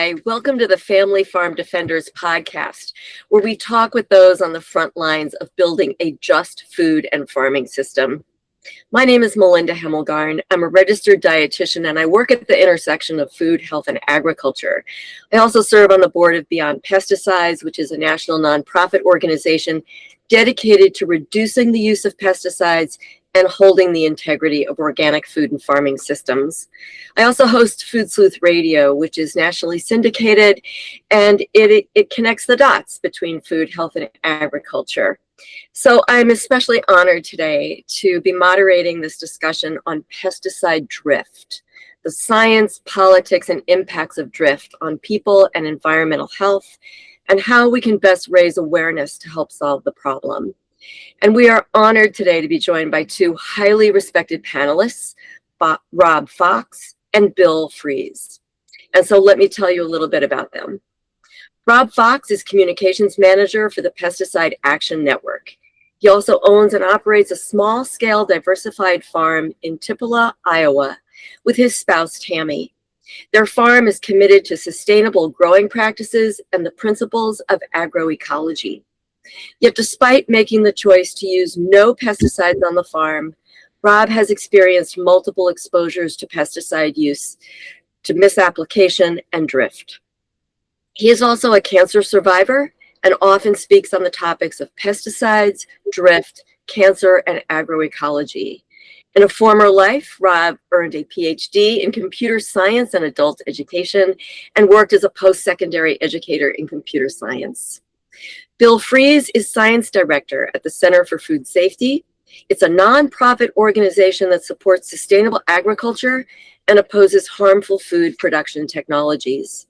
Hi, welcome to the Family Farm Defenders podcast, where we talk with those on the front lines of building a just food and farming system. My name is Melinda Hemmelgarn. I'm a registered dietitian and I work at the intersection of food, health, and agriculture. I also serve on the board of Beyond Pesticides, which is a national nonprofit organization dedicated to reducing the use of pesticides and holding the integrity of organic food and farming systems. I also host Food Sleuth Radio, which is nationally syndicated, and it connects the dots between food, health, and agriculture. So I'm especially honored today to be moderating this discussion on pesticide drift, the science, politics, and impacts of drift on people and environmental health, and how we can best raise awareness to help solve the problem. And we are honored today to be joined by two highly respected panelists, Rob Faux and Bill Freese. And so let me tell you a little bit about them. Rob Faux is communications manager for the Pesticide Action Network. He also owns and operates a small-scale diversified farm in Tupelo, Iowa, with his spouse, Tammy. Their farm is committed to sustainable growing practices and the principles of agroecology. Yet despite making the choice to use no pesticides on the farm, Rob has experienced multiple exposures to pesticide use, to misapplication, and drift. He is also a cancer survivor and often speaks on the topics of pesticides, drift, cancer, and agroecology. In a former life, Rob earned a PhD in computer science and adult education and worked as a post-secondary educator in computer science. Bill Freese is science director at the Center for Food Safety. It's a nonprofit organization that supports sustainable agriculture and opposes harmful food production technologies.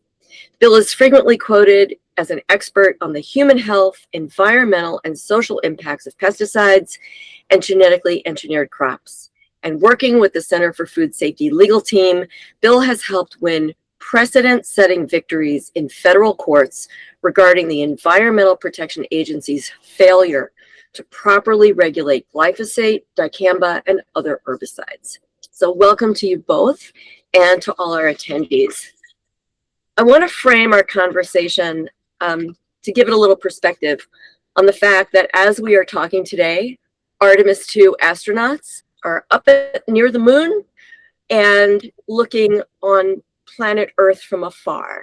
Bill is frequently quoted as an expert on the human health, environmental, and social impacts of pesticides and genetically engineered crops. And working with the Center for Food Safety legal team, Bill has helped win precedent-setting victories in federal courts regarding the Environmental Protection Agency's failure to properly regulate glyphosate, dicamba, and other herbicides. So welcome to you both and to all our attendees. I want to frame our conversation to give it a little perspective on the fact that as we are talking today, Artemis 2 astronauts are up near the moon and looking on planet Earth from afar.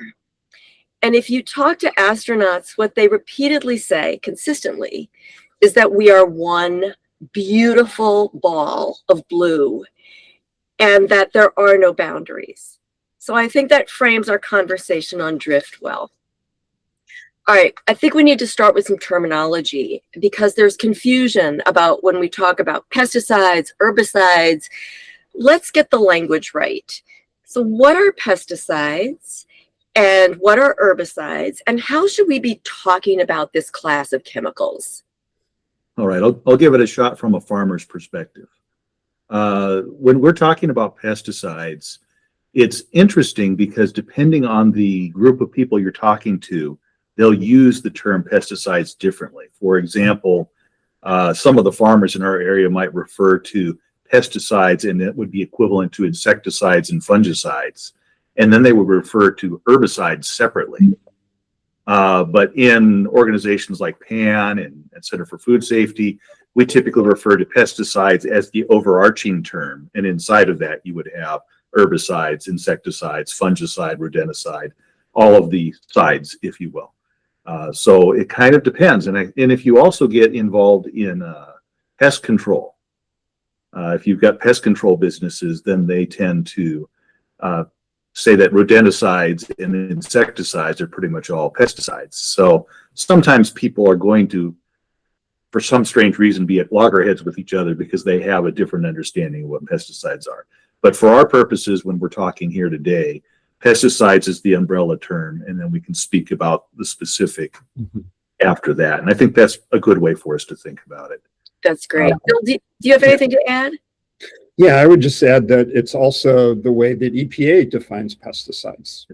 And if you talk to astronauts, what they repeatedly say consistently is that we are one beautiful ball of blue and that there are no boundaries. So I think that frames our conversation on drift well. All right, I think we need to start with some terminology because there's confusion about when we talk about pesticides, herbicides. Let's get the language right. So what are pesticides and what are herbicides and how should we be talking about this class of chemicals? All right, I'll give it a shot from a farmer's perspective. When we're talking about pesticides, it's interesting because depending on the group of people you're talking to, they'll use the term pesticides differently. For example, some of the farmers in our area might refer to pesticides, and it would be equivalent to insecticides and fungicides. And then they would refer to herbicides separately. But in organizations like PAN and Center for Food Safety, we typically refer to pesticides as the overarching term. And inside of that, you would have herbicides, insecticides, fungicide, rodenticide, all of the sides, if you will. So it kind of depends. And if you also get involved in pest control, if you've got pest control businesses, then they tend to say that rodenticides and insecticides are pretty much all pesticides. So sometimes people are going to, for some strange reason, be at loggerheads with each other because they have a different understanding of what pesticides are. But for our purposes, when we're talking here today, pesticides is the umbrella term, and then we can speak about the specific after that. And I think that's a good way for us to think about it. That's great. Bill, do you have anything to add? Yeah, I would just add that it's also the way that EPA defines pesticides,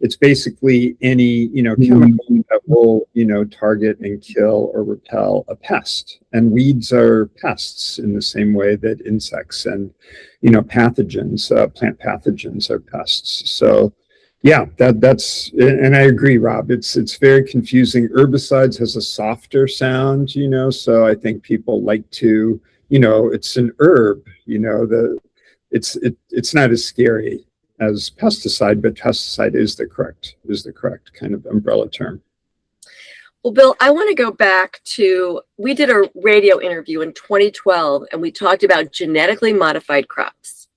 it's basically any, chemical that will, target and kill or repel a pest. And weeds are pests in the same way that insects and, pathogens, plant pathogens are pests. So yeah, that's, and I agree, Rob, it's very confusing. Herbicides has a softer sound, so I think people like to, it's an herb, it's not as scary as pesticide, but pesticide is the correct kind of umbrella term. Well, Bill, I want to go back to, we did a radio interview in 2012, and we talked about genetically modified crops.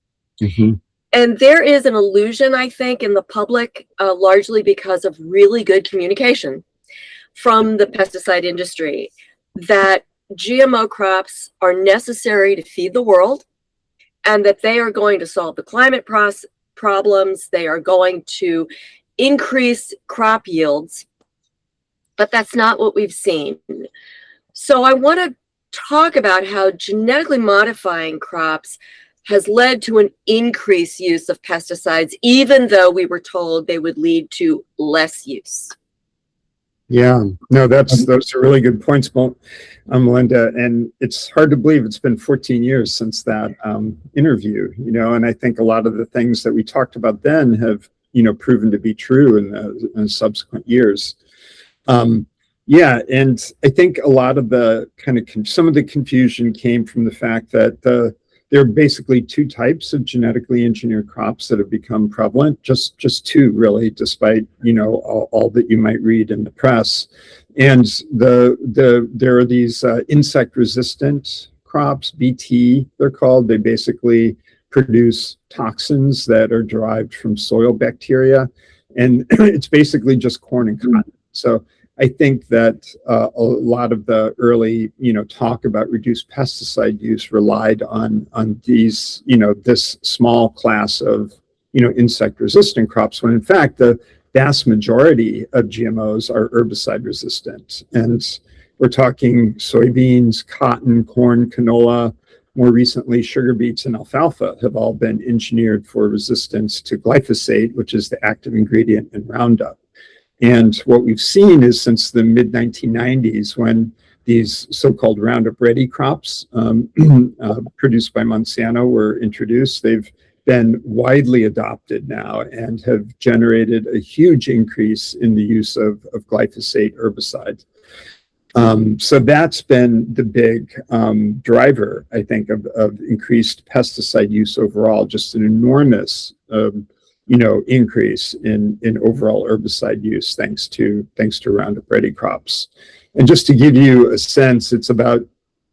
Mm-hmm. And there is an illusion, I think, in the public, largely because of really good communication from the pesticide industry, that GMO crops are necessary to feed the world, and that they are going to solve the climate problems. They are going to increase crop yields, but that's not what we've seen. So I want to talk about how genetically modifying crops has led to an increased use of pesticides, even though we were told they would lead to less use. Yeah, no, those are really good points, Melinda. And it's hard to believe it's been 14 years since that interview, and I think a lot of the things that we talked about then have, proven to be true in subsequent years. Yeah, and I think a lot of the some of the confusion came from the fact that there are basically two types of genetically engineered crops that have become prevalent, just two really, despite, all that you might read in the press. And there are these insect resistant crops, BT they're called. They basically produce toxins that are derived from soil bacteria. And it's basically just corn and cotton. So I think that a lot of the early, talk about reduced pesticide use relied on these, this small class of, insect-resistant crops, when in fact the vast majority of GMOs are herbicide-resistant. And we're talking soybeans, cotton, corn, canola, more recently sugar beets and alfalfa have all been engineered for resistance to glyphosate, which is the active ingredient in Roundup. And what we've seen is since the mid-1990s, when these so-called Roundup Ready crops produced by Monsanto were introduced, they've been widely adopted now and have generated a huge increase in the use of glyphosate herbicide. So that's been the big driver, I think, of increased pesticide use overall, just an enormous increase in overall herbicide use thanks to Roundup Ready crops. And just to give you a sense, it's about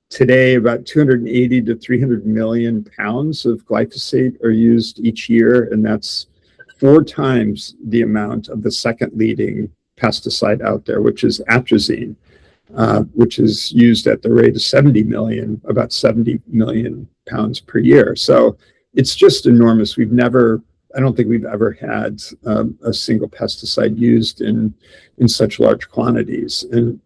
280 to 300 million pounds of glyphosate are used each year, and that's 4 times the amount of the second leading pesticide out there, which is atrazine, which is used at the rate of about 70 million pounds per year. So it's just enormous. I don't think we've ever had a single pesticide used in such large quantities. And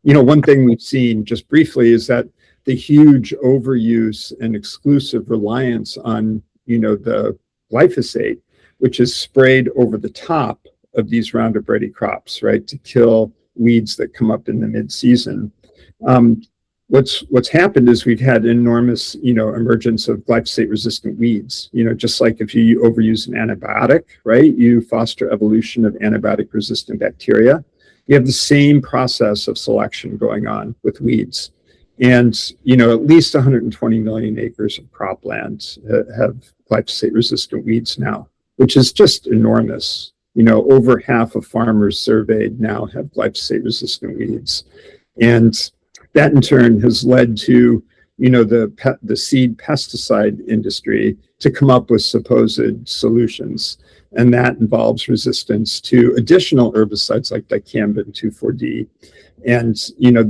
one thing we've seen just briefly is that the huge overuse and exclusive reliance on, the glyphosate, which is sprayed over the top of these Roundup Ready crops, right, to kill weeds that come up in the mid-season. What's happened is we've had enormous, emergence of glyphosate-resistant weeds. Just like if you overuse an antibiotic, right, you foster evolution of antibiotic-resistant bacteria. You have the same process of selection going on with weeds. And, at least 120 million acres of cropland have glyphosate-resistant weeds now, which is just enormous. Over half of farmers surveyed now have glyphosate-resistant weeds. And that in turn has led to, the seed pesticide industry to come up with supposed solutions. And that involves resistance to additional herbicides like dicamba and 2,4-D. And,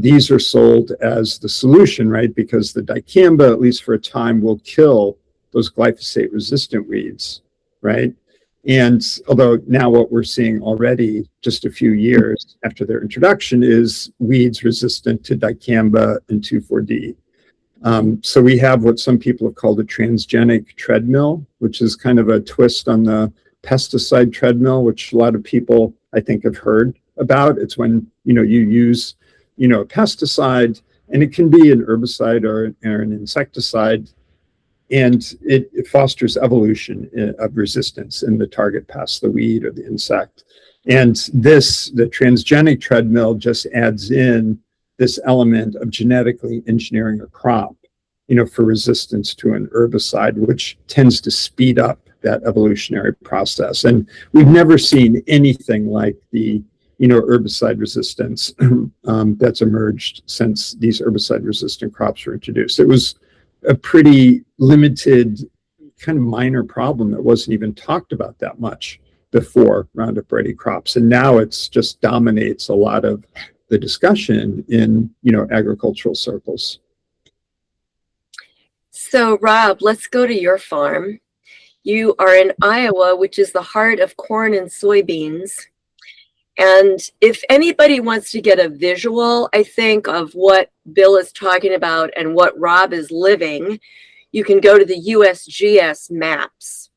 these are sold as the solution, right? Because the dicamba, at least for a time, will kill those glyphosate resistant weeds, right? And although now what we're seeing already just a few years after their introduction is weeds resistant to dicamba and 2,4-D. So we have what some people have called a transgenic treadmill, which is kind of a twist on the pesticide treadmill, which a lot of people I think have heard about. It's when, you use, a pesticide, and it can be an herbicide or an insecticide, and it fosters evolution of resistance in the target pest, the weed or the insect. And the transgenic treadmill just adds in this element of genetically engineering a crop, for resistance to an herbicide, which tends to speed up that evolutionary process. And we've never seen anything like the herbicide resistance that's emerged since these herbicide resistant crops were introduced. It was a pretty limited, kind of minor problem that wasn't even talked about that much before Roundup Ready crops. And now it's just dominates a lot of the discussion in, agricultural circles. So Rob, let's go to your farm. You are in Iowa, which is the heart of corn and soybeans. And if anybody wants to get a visual, I think, of what Bill is talking about and what Rob is living, you can go to the USGS maps.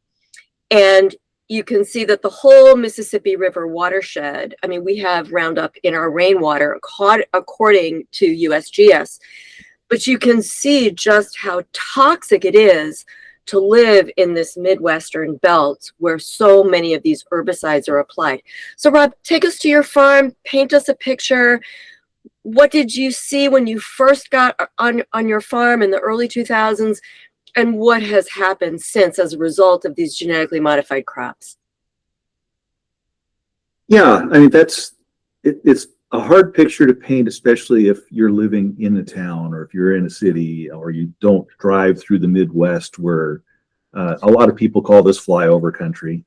And you can see that the whole Mississippi River watershed, I mean, we have Roundup in our rainwater according to USGS, but you can see just how toxic it is to live in this Midwestern belt where so many of these herbicides are applied. So Rob, take us to your farm, paint us a picture. What did you see when you first got on your farm in the early 2000s? And what has happened since as a result of these genetically modified crops? Yeah, I mean, it's a hard picture to paint, especially if you're living in a town or if you're in a city or you don't drive through the Midwest, where a lot of people call this flyover country,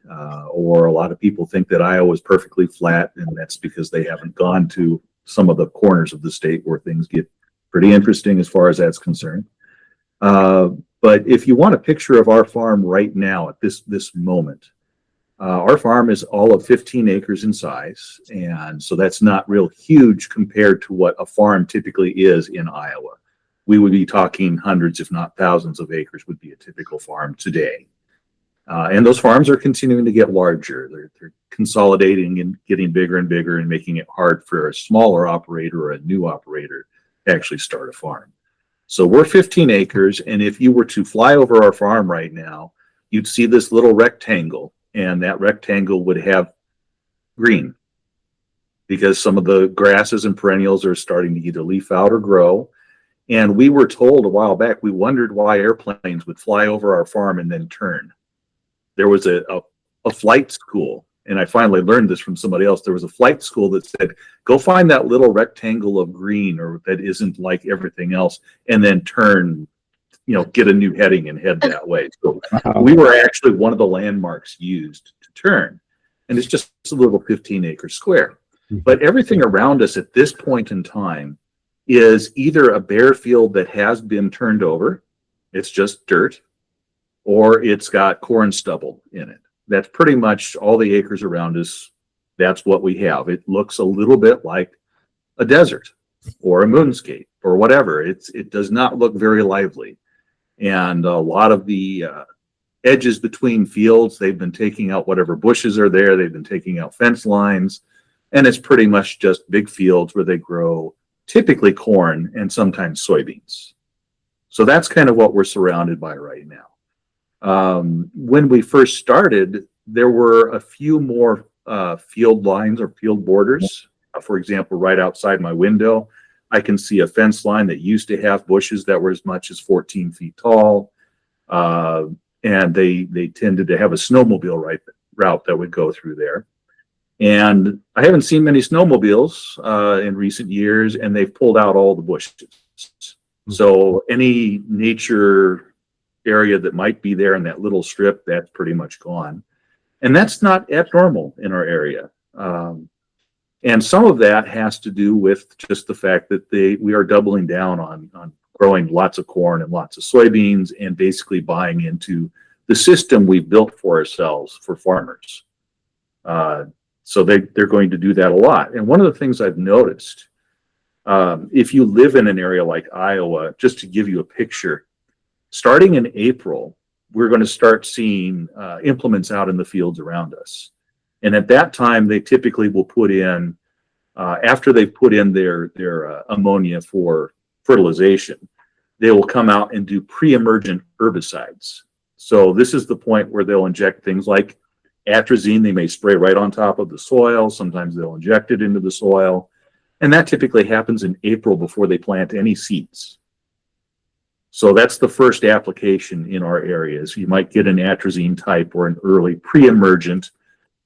or a lot of people think that Iowa is perfectly flat, and that's because they haven't gone to some of the corners of the state where things get pretty interesting as far as that's concerned. But if you want a picture of our farm right now at this moment, our farm is all of 15 acres in size, and so that's not real huge compared to what a farm typically is in Iowa. We would be talking hundreds, if not thousands of acres would be a typical farm today. And those farms are continuing to get larger. They're consolidating and getting bigger and bigger and making it hard for a smaller operator or a new operator to actually start a farm. So we're 15 acres, and if you were to fly over our farm right now, you'd see this little rectangle, and that rectangle would have green because some of the grasses and perennials are starting to either leaf out or grow. And we were told a while back, we wondered why airplanes would fly over our farm and then turn. There was a flight school, and I finally learned this from somebody else. There was a flight school that said, go find that little rectangle of green or that isn't like everything else, and then turn, get a new heading and head that way. So we were actually one of the landmarks used to turn. And it's just a little 15-acre square. But everything around us at this point in time is either a bare field that has been turned over, it's just dirt, or it's got corn stubble in it. That's pretty much all the acres around us. That's what we have. It looks a little bit like a desert or a moonscape or whatever. It does not look very lively. And a lot of the edges between fields, they've been taking out whatever bushes are there. They've been taking out fence lines. And it's pretty much just big fields where they grow typically corn and sometimes soybeans. So that's kind of what we're surrounded by right now. When we first started, there were a few more field lines or field borders. For example, right outside my window, I can see a fence line that used to have bushes that were as much as 14 feet tall. And they tended to have a snowmobile route that would go through there. And I haven't seen many snowmobiles in recent years, and they've pulled out all the bushes. So any nature area that might be there in that little strip, that's pretty much gone. And that's not abnormal in our area. And some of that has to do with just the fact that we are doubling down on growing lots of corn and lots of soybeans and basically buying into the system we've built for ourselves for farmers. So they're going to do that a lot. And one of the things I've noticed, if you live in an area like Iowa, just to give you a picture, starting in April, we're going to start seeing implements out in the fields around us. And at that time, they typically will put in, after they've put in their ammonia for fertilization, they will come out and do pre-emergent herbicides. So this is the point where they'll inject things like atrazine. They may spray right on top of the soil. Sometimes they'll inject it into the soil. And that typically happens in April before they plant any seeds. So that's the first application in our areas. You might get an atrazine type or an early pre-emergent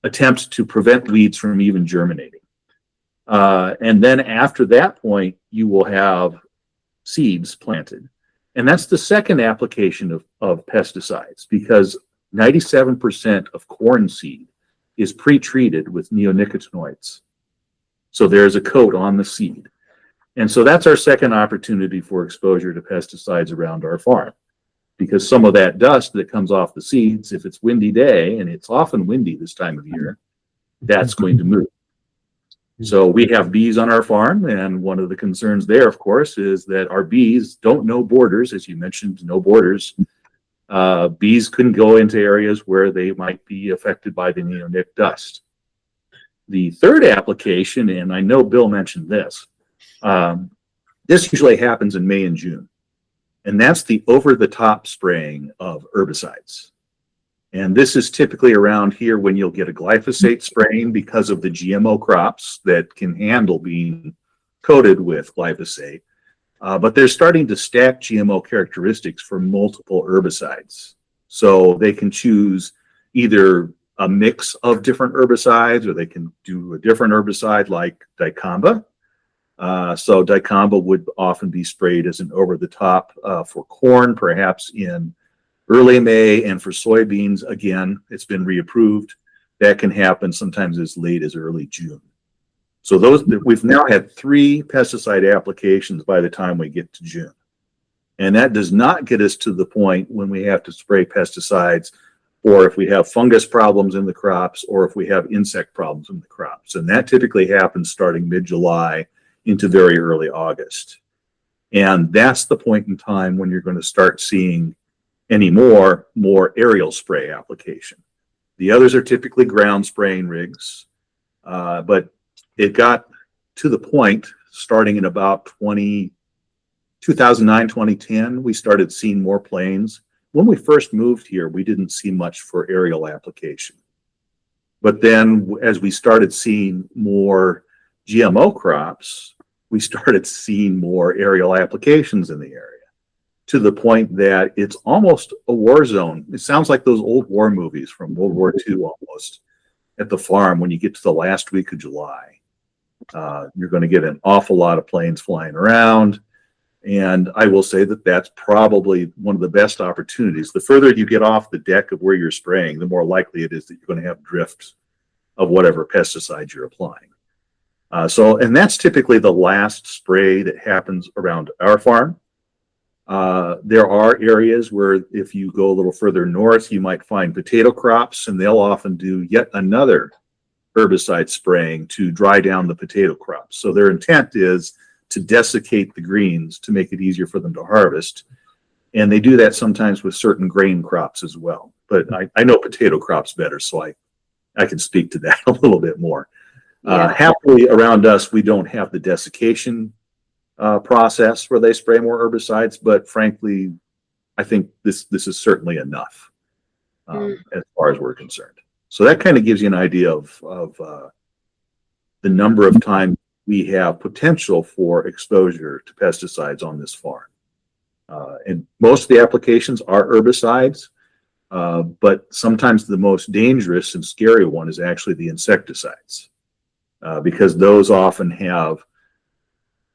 attempt to prevent weeds from even germinating. And then after that point, you will have seeds planted. And that's the second application of pesticides, because 97% of corn seed is pre-treated with neonicotinoids. So there's a coat on the seed. And so that's our second opportunity for exposure to pesticides around our farm, because some of that dust that comes off the seeds, if it's windy day, and it's often windy this time of year, that's going to move. So we have bees on our farm, and one of the concerns there, of course, is that our bees don't know borders. As you mentioned, no borders. Bees couldn't go into areas where they might be affected by the neonic dust. The third application, and I know Bill mentioned this, this usually happens in May and June, and that's the over-the-top spraying of herbicides. And this is typically around here when you'll get a glyphosate spraying because of the GMO crops that can handle being coated with glyphosate. But they're starting to stack GMO characteristics for multiple herbicides. So they can choose either a mix of different herbicides, or they can do a different herbicide like dicamba. So dicamba would often be sprayed as an over-the-top for corn, perhaps in early May, and for soybeans, again, it's been reapproved. That can happen sometimes as late as early June. So we've now had 3 pesticide applications by the time we get to June. And that does not get us to the point when we have to spray pesticides, or if we have fungus problems in the crops, or if we have insect problems in the crops. And that typically happens starting mid-July into very early August. And that's the point in time when you're going to start seeing any more aerial spray application. The others are typically ground spraying rigs, but it got to the point starting in about 2009, 2010, we started seeing more planes. When we first moved here, we didn't see much for aerial application. But then as we started seeing more GMO crops, we started seeing more aerial applications in the area, to the point that it's almost a war zone. It sounds like those old war movies from World War II almost at the farm. When you get to the last week of July, you're going to get an awful lot of planes flying around. And I will say that that's probably one of the best opportunities. The further you get off the deck of where you're spraying, the more likely it is that you're going to have drift of whatever pesticide you're applying. And that's typically the last spray that happens around our farm. There are areas where if you go a little further north, you might find potato crops, and they'll often do yet another herbicide spraying to dry down the potato crops. So their intent is to desiccate the greens to make it easier for them to harvest. And they do that sometimes with certain grain crops as well. But I know potato crops better, so I can speak to that a little bit more. Yeah. Happily, around us, we don't have the desiccation process where they spray more herbicides, but frankly, I think this is certainly enough as far as we're concerned. So that kind of gives you an idea of the number of times we have potential for exposure to pesticides on this farm. And most of the applications are herbicides, but sometimes the most dangerous and scary one is actually the insecticides, because those often have,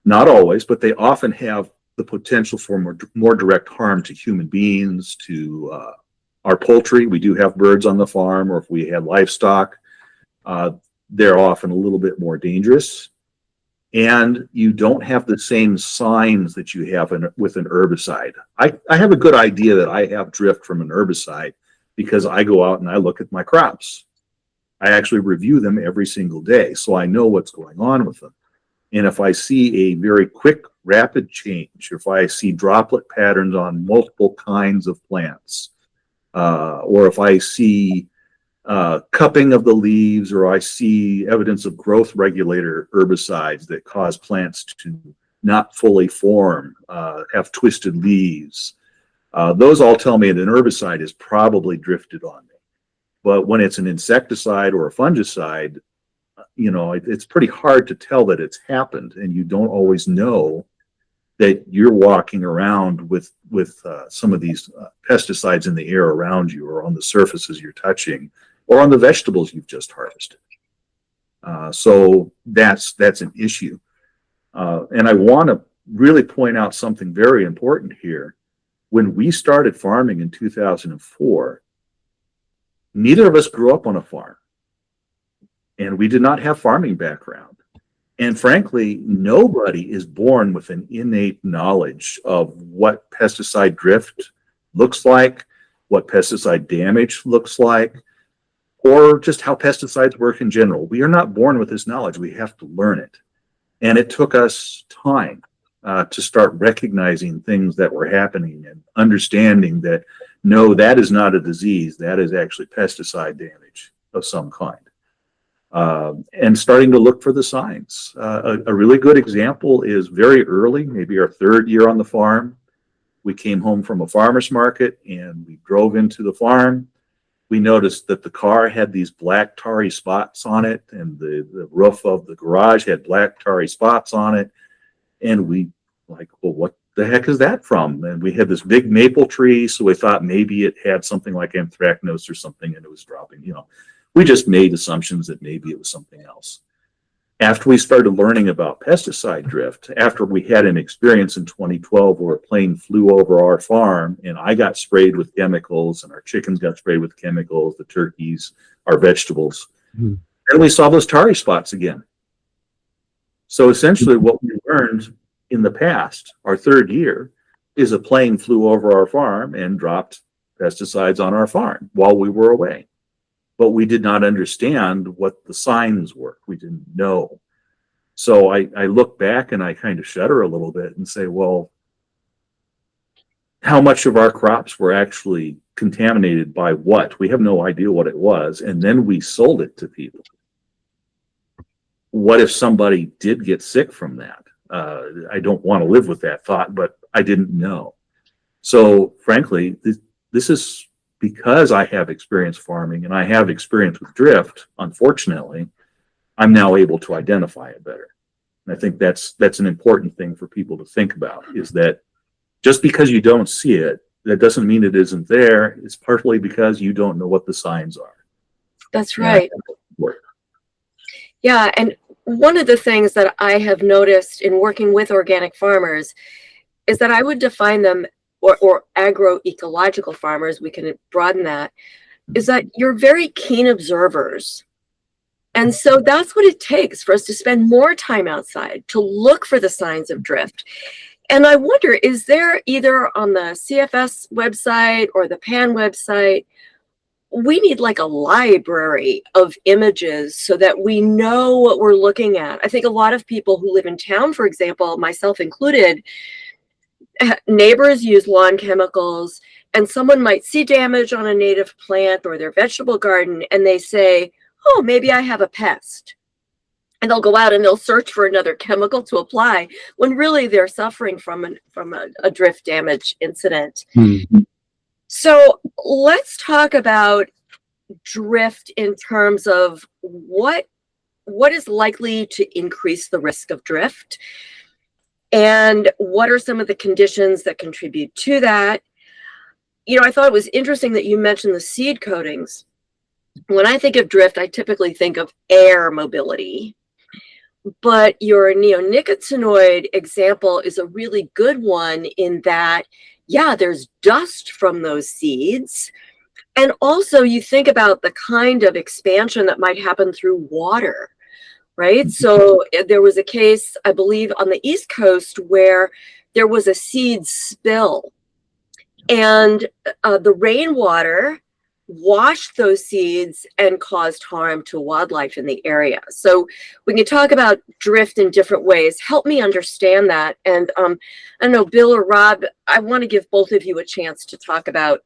not always, but they often have the potential for more direct harm to human beings, to our poultry. We do have birds on the farm, or if we had livestock, they're often a little bit more dangerous. And you don't have the same signs that you have with an herbicide. I have a good idea that I have drift from an herbicide because I go out and I look at my crops. I actually review them every single day, so I know what's going on with them. And if I see a very quick, rapid change, if I see droplet patterns on multiple kinds of plants, or if I see cupping of the leaves, or I see evidence of growth regulator herbicides that cause plants to not fully form, have twisted leaves. Those all tell me that an herbicide is probably drifted on me. But when it's an insecticide or a fungicide, it's pretty hard to tell that it's happened, and you don't always know that you're walking around with some of these pesticides in the air around you, or on the surfaces you're touching, or on the vegetables you've just harvested. So that's an issue. And I want to really point out something very important here. When we started farming in 2004, neither of us grew up on a farm, and we did not have farming background. And frankly, nobody is born with an innate knowledge of what pesticide drift looks like, what pesticide damage looks like, or just how pesticides work in general. We are not born with this knowledge. We have to learn it. And it took us time to start recognizing things that were happening and understanding that, no, that is not a disease. That is actually pesticide damage of some kind. And starting to look for the signs. A really good example is very early, maybe our third year on the farm. We came home from a farmer's market and we drove into the farm. We noticed that the car had these black tarry spots on it, and the roof of the garage had black tarry spots on it. And we well, what the heck is that from? And we had this big maple tree, so we thought maybe it had something like anthracnose or something, and it was dropping, We just made assumptions that maybe it was something else. After we started learning about pesticide drift, after we had an experience in 2012 where a plane flew over our farm and I got sprayed with chemicals and our chickens got sprayed with chemicals, the turkeys, our vegetables, and we saw those tarry spots again. So essentially what we learned in the past, our third year, is a plane flew over our farm and dropped pesticides on our farm while we were away. But we did not understand what the signs were. We didn't know. So I look back and I kind of shudder a little bit and say, well, how much of our crops were actually contaminated by what? We have no idea what it was. And then we sold it to people. What if somebody did get sick from that? I don't want to live with that thought, but I didn't know. So frankly, this is because I have experience farming and I have experience with drift. Unfortunately, I'm now able to identify it better. And I think that's an important thing for people to think about, is that just because you don't see it, that doesn't mean it isn't there. It's partly because you don't know what the signs are. That's right. Yeah, and one of the things that I have noticed in working with organic farmers is that I would define them, or agroecological farmers, we can broaden that, is that you're very keen observers. And so that's what it takes for us to spend more time outside to look for the signs of drift. And I wonder, is there either on the CFS website or the PAN website, we need like a library of images so that we know what we're looking at. I think a lot of people who live in town, for example, myself included, neighbors use lawn chemicals, and someone might see damage on a native plant or their vegetable garden, and they say, oh, maybe I have a pest. And they'll go out and they'll search for another chemical to apply when really they're suffering from a drift damage incident. Mm-hmm. So let's talk about drift in terms of what is likely to increase the risk of drift, and what are some of the conditions that contribute to that. I thought it was interesting that you mentioned the seed coatings. When I think of drift, I typically think of air mobility. But your neonicotinoid example is a really good one in that, yeah, there's dust from those seeds. And also you think about the kind of expansion that might happen through water, right? So there was a case, I believe, on the East Coast where there was a seed spill, and the rainwater washed those seeds and caused harm to wildlife in the area. So we can talk about drift in different ways. Help me understand that. And I don't know, Bill or Rob, I want to give both of you a chance to talk about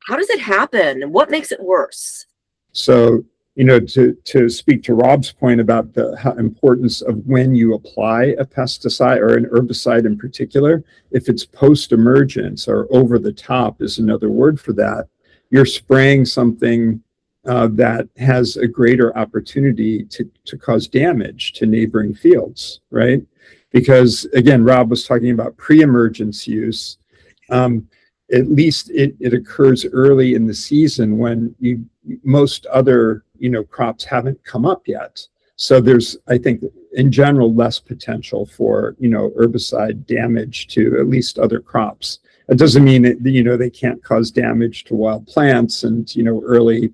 How does it happen? And what makes it worse? So, to speak to Rob's point about the importance of when you apply a pesticide or an herbicide in particular, if it's post-emergence or over the top is another word for that, you're spraying something that has a greater opportunity to cause damage to neighboring fields, right? Because again, Rob was talking about pre-emergence use. At least it occurs early in the season when most other crops haven't come up yet. So there's, I think, in general, less potential for herbicide damage to at least other crops. It doesn't mean that they can't cause damage to wild plants and early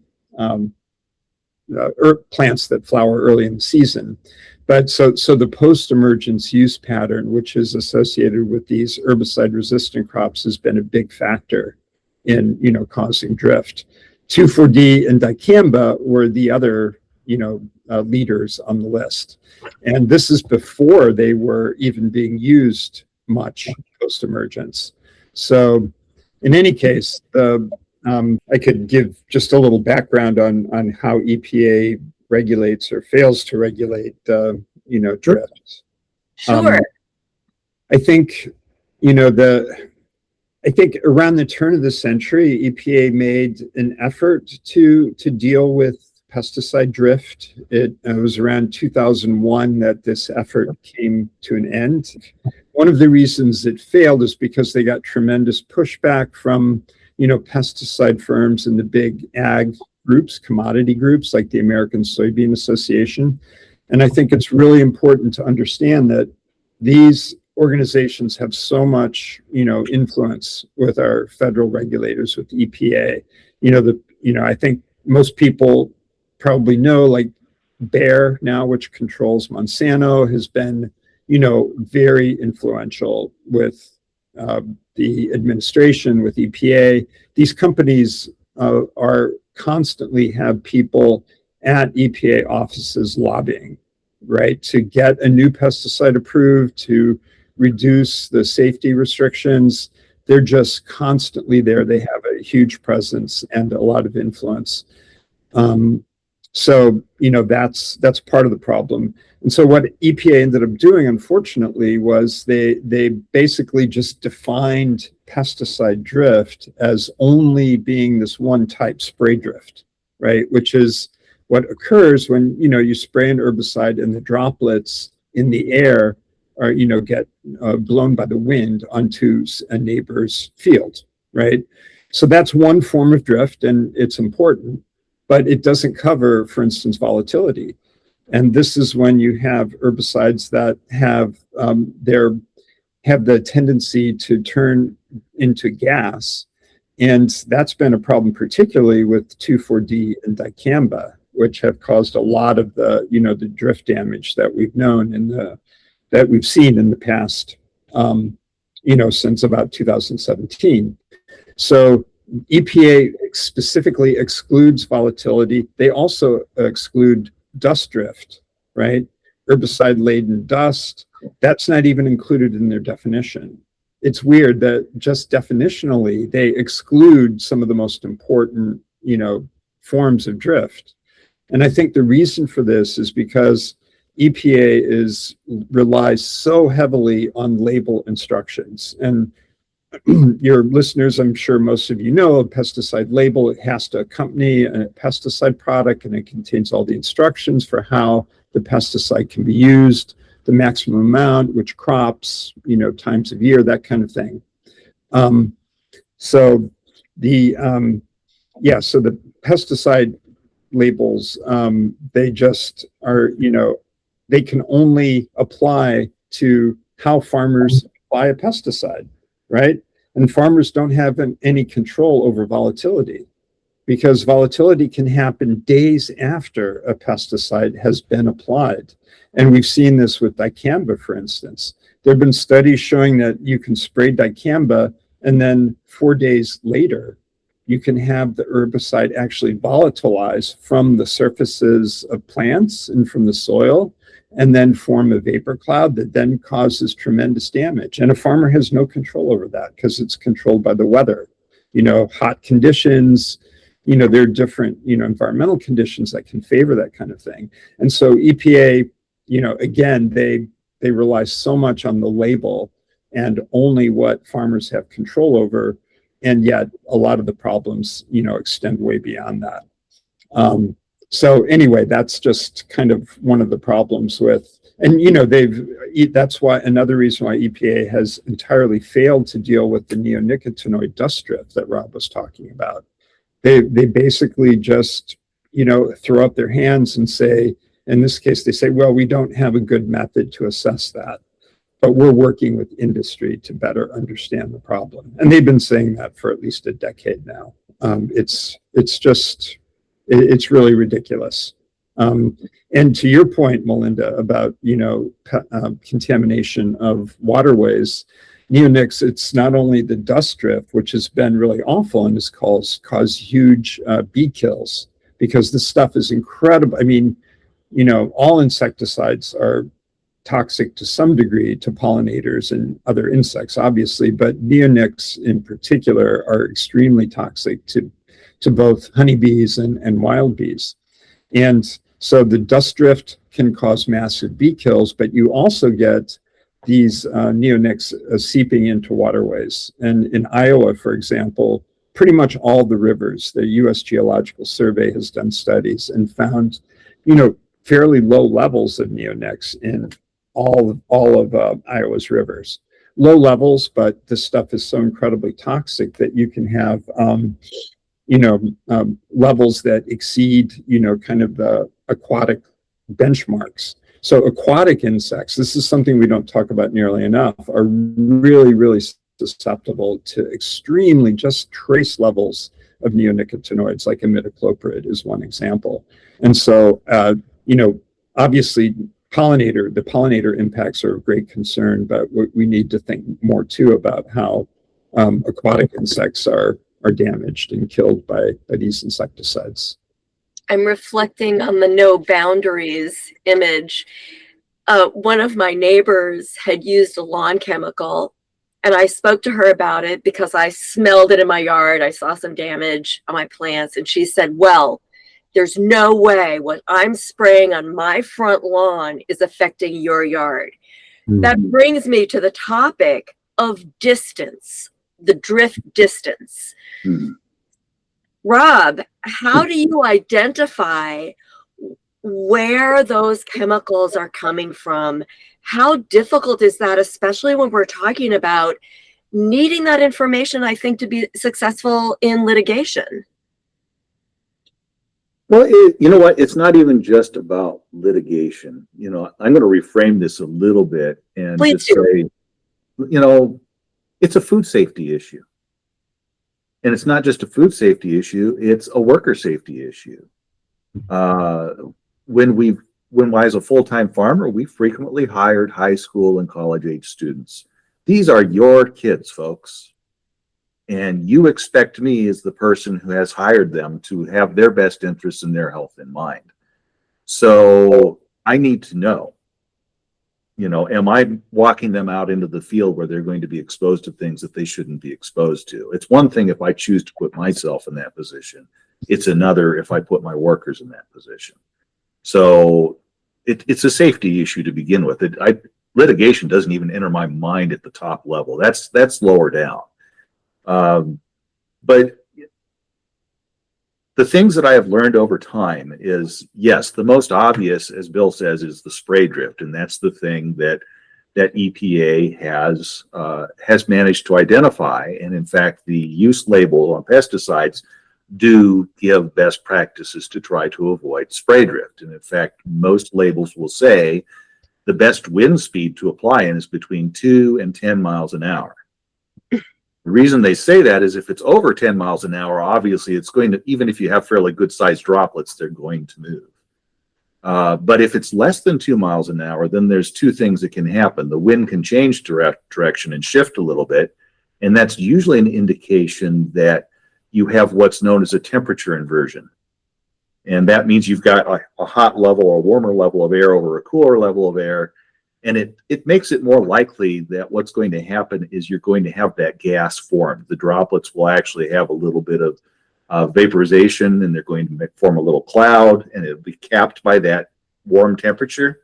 plants that flower early in the season. But so the post-emergence use pattern, which is associated with these herbicide-resistant crops, has been a big factor in causing drift. 2,4-D and dicamba were the other leaders on the list, and this is before they were even being used much post-emergence. So, in any case, I could give just a little background on how EPA regulates or fails to regulate, drift. Sure. I think, I think around the turn of the century, EPA made an effort to deal with pesticide drift. It was around 2001 that this effort came to an end. One of the reasons it failed is because they got tremendous pushback from pesticide firms and the big ag groups, commodity groups like the American Soybean Association. And I think it's really important to understand that these organizations have so much, influence with our federal regulators, with EPA. I think most people probably know, like Bayer now, which controls Monsanto, has been, very influential with the administration, with EPA. These companies are constantly have people at EPA offices lobbying, right, to get a new pesticide approved, to reduce the safety restrictions. They're just constantly there. They have a huge presence and a lot of influence. So that's part of the problem. And so what EPA ended up doing, unfortunately, was they basically just defined pesticide drift as only being this one type, spray drift, right? Which is what occurs when you spray an herbicide and the droplets in the air are get blown by the wind onto a neighbor's field, right? So that's one form of drift, and it's important, but it doesn't cover, for instance, volatility. And this is when you have herbicides that have the tendency to turn into gas. And that's been a problem, particularly with 2,4-D and dicamba, which have caused a lot of the, the drift damage that we've known that we've seen in the past, since about 2017. So EPA specifically excludes volatility. They also exclude dust drift, right? Herbicide-laden dust, that's not even included in their definition. It's weird that just definitionally, they exclude some of the most important, forms of drift. And I think the reason for this is because EPA relies so heavily on label instructions. And your listeners, I'm sure most of you know, a pesticide label, it has to accompany a pesticide product, and it contains all the instructions for how the pesticide can be used, the maximum amount, which crops, times of year, that kind of thing. So the pesticide labels, they just are, they can only apply to how farmers apply a pesticide, right? And farmers don't have any control over volatility, because volatility can happen days after a pesticide has been applied. And we've seen this with dicamba, for instance. There have been studies showing that you can spray dicamba, and then 4 days later, you can have the herbicide actually volatilize from the surfaces of plants and from the soil, and then form a vapor cloud that then causes tremendous damage. And a farmer has no control over that because it's controlled by the weather. hot conditions. There are different, environmental conditions that can favor that kind of thing. And so EPA, again, they rely so much on the label and only what farmers have control over. And yet a lot of the problems, extend way beyond that. So anyway, that's just kind of one of the problems with, and that's why another reason why EPA has entirely failed to deal with the neonicotinoid dust drift that Rob was talking about. They basically just, throw up their hands and say, in this case, they say, well, we don't have a good method to assess that, but we're working with industry to better understand the problem. And they've been saying that for at least a decade now. It's really ridiculous. And to your point, Melinda, about, contamination of waterways, neonics, it's not only the dust drift, which has been really awful and has caused huge bee kills, because this stuff is incredible. I mean, all insecticides are toxic to some degree to pollinators and other insects, obviously, but neonics in particular are extremely toxic to both honeybees and wild bees. And so the dust drift can cause massive bee kills, but you also get these neonics seeping into waterways. And in Iowa, for example, pretty much all the rivers, the U.S. Geological Survey has done studies and found, fairly low levels of neonics in all of Iowa's rivers. Low levels, but this stuff is so incredibly toxic that you can have, levels that exceed, kind of the aquatic benchmarks. So aquatic insects, this is something we don't talk about nearly enough, are really, really susceptible to extremely just trace levels of neonicotinoids, like imidacloprid is one example. And so, obviously the pollinator impacts are of great concern, but we need to think more too about how aquatic insects are damaged and killed by these insecticides. I'm reflecting on the no boundaries image. One of my neighbors had used a lawn chemical, and I spoke to her about it because I smelled it in my yard. I saw some damage on my plants, and she said, well, there's no way what I'm spraying on my front lawn is affecting your yard. Mm-hmm. That brings me to the topic of distance, the drift distance. Mm-hmm. Rob, how do you identify where those chemicals are coming from? How difficult is that, especially when we're talking about needing that information, I think, to be successful in litigation? Well, you know what? It's not even just about litigation. I'm going to reframe this a little bit and Please just say, it's a food safety issue. And it's not just a food safety issue, it's a worker safety issue. When I was a full-time farmer, we frequently hired high school and college age students. These are your kids, folks. And you expect me as the person who has hired them to have their best interests and their health in mind. So I need to know, am I walking them out into the field where they're going to be exposed to things that they shouldn't be exposed to? It's one thing if I choose to put myself in that position. It's another if I put my workers in that position. So it's a safety issue to begin with. Litigation doesn't even enter my mind at the top level. That's lower down. But the things that I have learned over time is, yes, the most obvious, as Bill says, is the spray drift. And that's the thing that EPA has managed to identify. And in fact, the use label on pesticides do give best practices to try to avoid spray drift. And in fact, most labels will say the best wind speed to apply in is between 2 and 10 miles an hour. The reason they say that is if it's over 10 miles an hour, obviously it's going to, even if you have fairly good sized droplets, they're going to move. But if it's less than 2 miles an hour, then there's two things that can happen. The wind can change direction and shift a little bit. And that's usually an indication that you have what's known as a temperature inversion. And that means you've got a hot level or warmer level of air over a cooler level of air. And it makes it more likely that what's going to happen is you're going to have that gas formed. The droplets will actually have a little bit of vaporization, and they're going to form a little cloud, and it'll be capped by that warm temperature.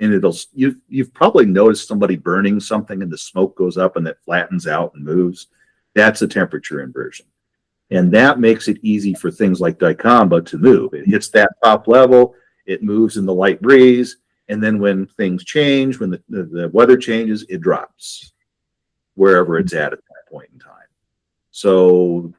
And you've probably noticed somebody burning something and the smoke goes up and that flattens out and moves. That's a temperature inversion. And that makes it easy for things like dicamba to move. It hits that top level, it moves in the light breeze, and then when things change, when the weather changes, it drops wherever it's at that point in time. So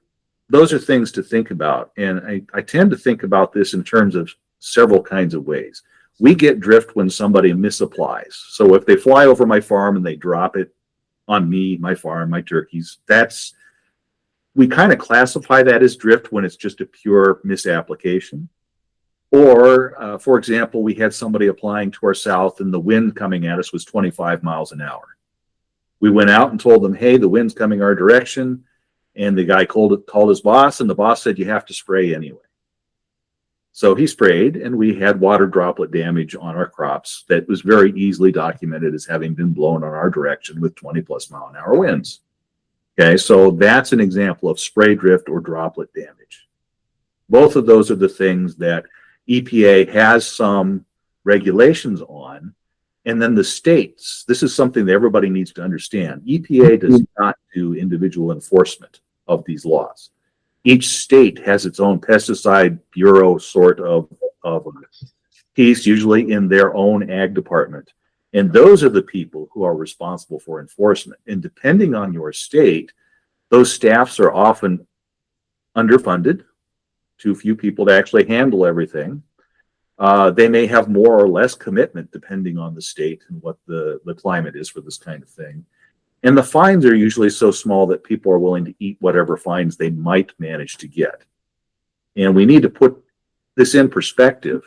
those are things to think about. And I tend to think about this in terms of several kinds of ways. We get drift when somebody misapplies. So if they fly over my farm and they drop it on me, my farm, my turkeys, we kind of classify that as drift when it's just a pure misapplication. Or, for example, we had somebody applying to our south and the wind coming at us was 25 miles an hour. We went out and told them, hey, the wind's coming our direction. And the guy called his boss, and the boss said, you have to spray anyway. So he sprayed, and we had water droplet damage on our crops that was very easily documented as having been blown on our direction with 20 plus mile an hour winds. Okay, so that's an example of spray drift or droplet damage. Both of those are the things that EPA has some regulations on. And then the states, this is something that everybody needs to understand. EPA does not do individual enforcement of these laws. Each state has its own pesticide bureau sort of piece, usually in their own ag department. And those are the people who are responsible for enforcement. And depending on your state, those staffs are often underfunded, too few people to actually handle everything. They may have more or less commitment depending on the state and what the climate is for this kind of thing. And the fines are usually so small that people are willing to eat whatever fines they might manage to get. And we need to put this in perspective.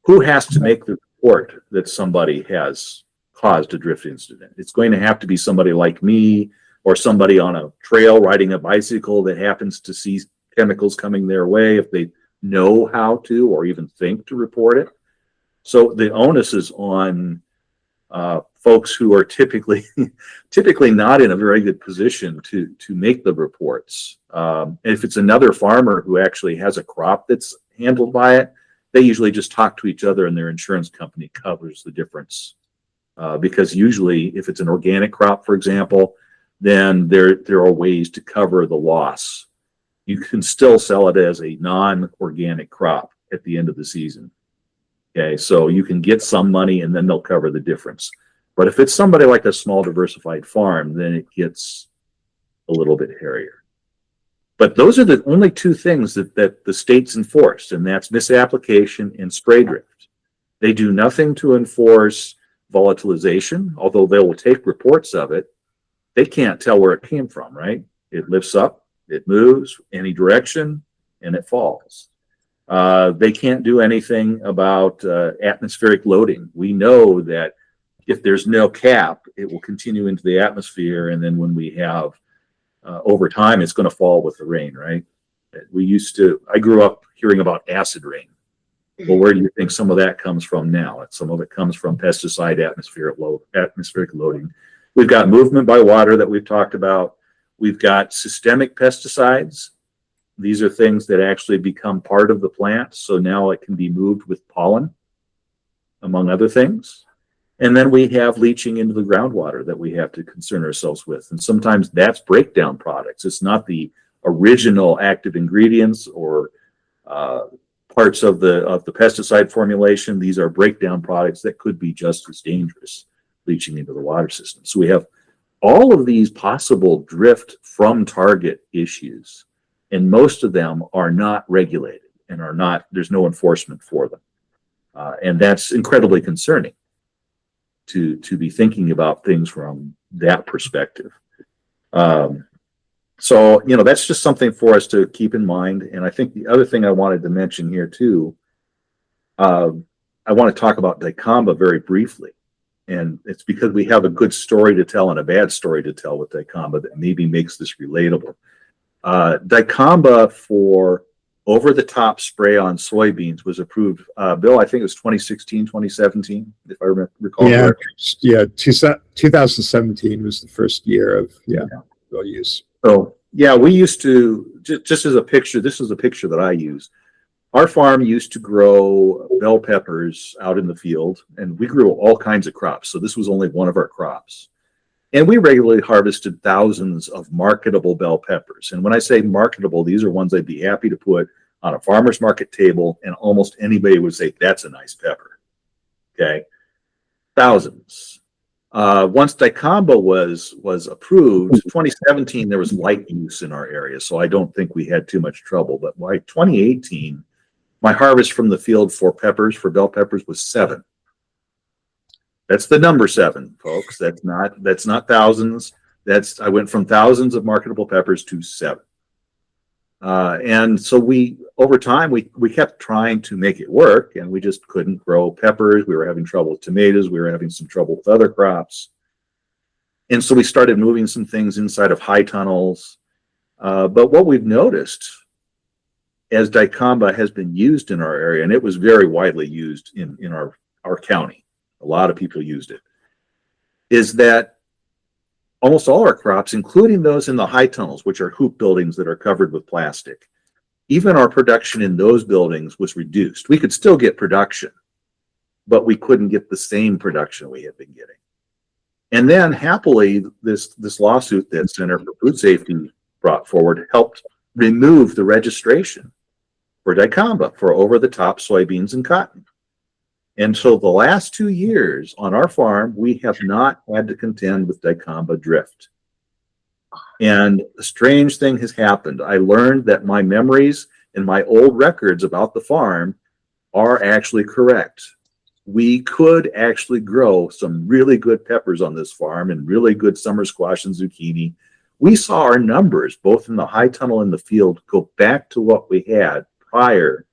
Who has to make the report that somebody has caused a drift incident? It's going to have to be somebody like me or somebody on a trail riding a bicycle that happens to see chemicals coming their way if they know how to or even think to report it. So the onus is on folks who are typically not in a very good position to make the reports. If it's another farmer who actually has a crop that's handled by it, they usually just talk to each other and their insurance company covers the difference. Because usually if it's an organic crop, for example, then there are ways to cover the loss. You can still sell it as a non-organic crop at the end of the season. Okay, so you can get some money and then they'll cover the difference. But if it's somebody like a small diversified farm, then it gets a little bit hairier. But those are the only two things that the states enforce, and that's misapplication and spray drift. They do nothing to enforce volatilization, although they will take reports of it. They can't tell where it came from, right? It lifts up, it moves any direction, and it falls. They can't do anything about atmospheric loading. We know that if there's no cap, it will continue into the atmosphere, and then when we have over time, it's going to fall with the rain, right? I grew up hearing about acid rain. Well, where do you think some of that comes from now? Some of it comes from pesticide atmospheric loading. We've got movement by water that we've talked about. We've got systemic pesticides. These are things that actually become part of the plant. So now it can be moved with pollen, among other things. And then we have leaching into the groundwater that we have to concern ourselves with. And sometimes that's breakdown products. It's not the original active ingredients or parts of the pesticide formulation. These are breakdown products that could be just as dangerous leaching into the water system. So we have all of these possible drift from target issues, and most of them are not regulated and there's no enforcement for them. And that's incredibly concerning to be thinking about things from that perspective. So, that's just something for us to keep in mind. And I think the other thing I wanted to mention here too, I want to talk about dicamba very briefly. And it's because we have a good story to tell and a bad story to tell with dicamba that maybe makes this relatable. Dicamba for over-the-top spray on soybeans was approved. Bill, I think it was 2016, 2017, if I recall correctly. Yeah, 2017 was the first year of real use. So yeah, we used to, just as a picture, this is a picture that I use. Our farm used to grow bell peppers out in the field, and we grew all kinds of crops. So this was only one of our crops. And we regularly harvested thousands of marketable bell peppers. And when I say marketable, these are ones I'd be happy to put on a farmer's market table, and almost anybody would say, that's a nice pepper. Okay. Thousands. Once dicamba was approved, 2017, there was light use in our area. So I don't think we had too much trouble. But by 2018, my harvest from the field for peppers, for bell peppers, was 7. That's the number 7, folks. That's not thousands. I went from thousands of marketable peppers to 7. And so over time, we kept trying to make it work, and we just couldn't grow peppers. We were having trouble with tomatoes. We were having some trouble with other crops. And so we started moving some things inside of high tunnels. But what we've noticed, as dicamba has been used in our area, and it was very widely used in our county, a lot of people used it, is that almost all our crops, including those in the high tunnels, which are hoop buildings that are covered with plastic, even our production in those buildings was reduced. We could still get production, but we couldn't get the same production we had been getting. And then happily, this lawsuit that Center for Food Safety brought forward helped remove the registration for dicamba for over-the-top soybeans and cotton. And so the last 2 years on our farm, we have not had to contend with dicamba drift. And a strange thing has happened. I learned that my memories and my old records about the farm are actually correct. We could actually grow some really good peppers on this farm and really good summer squash and zucchini. We saw our numbers, both in the high tunnel and the field, go back to what we had prior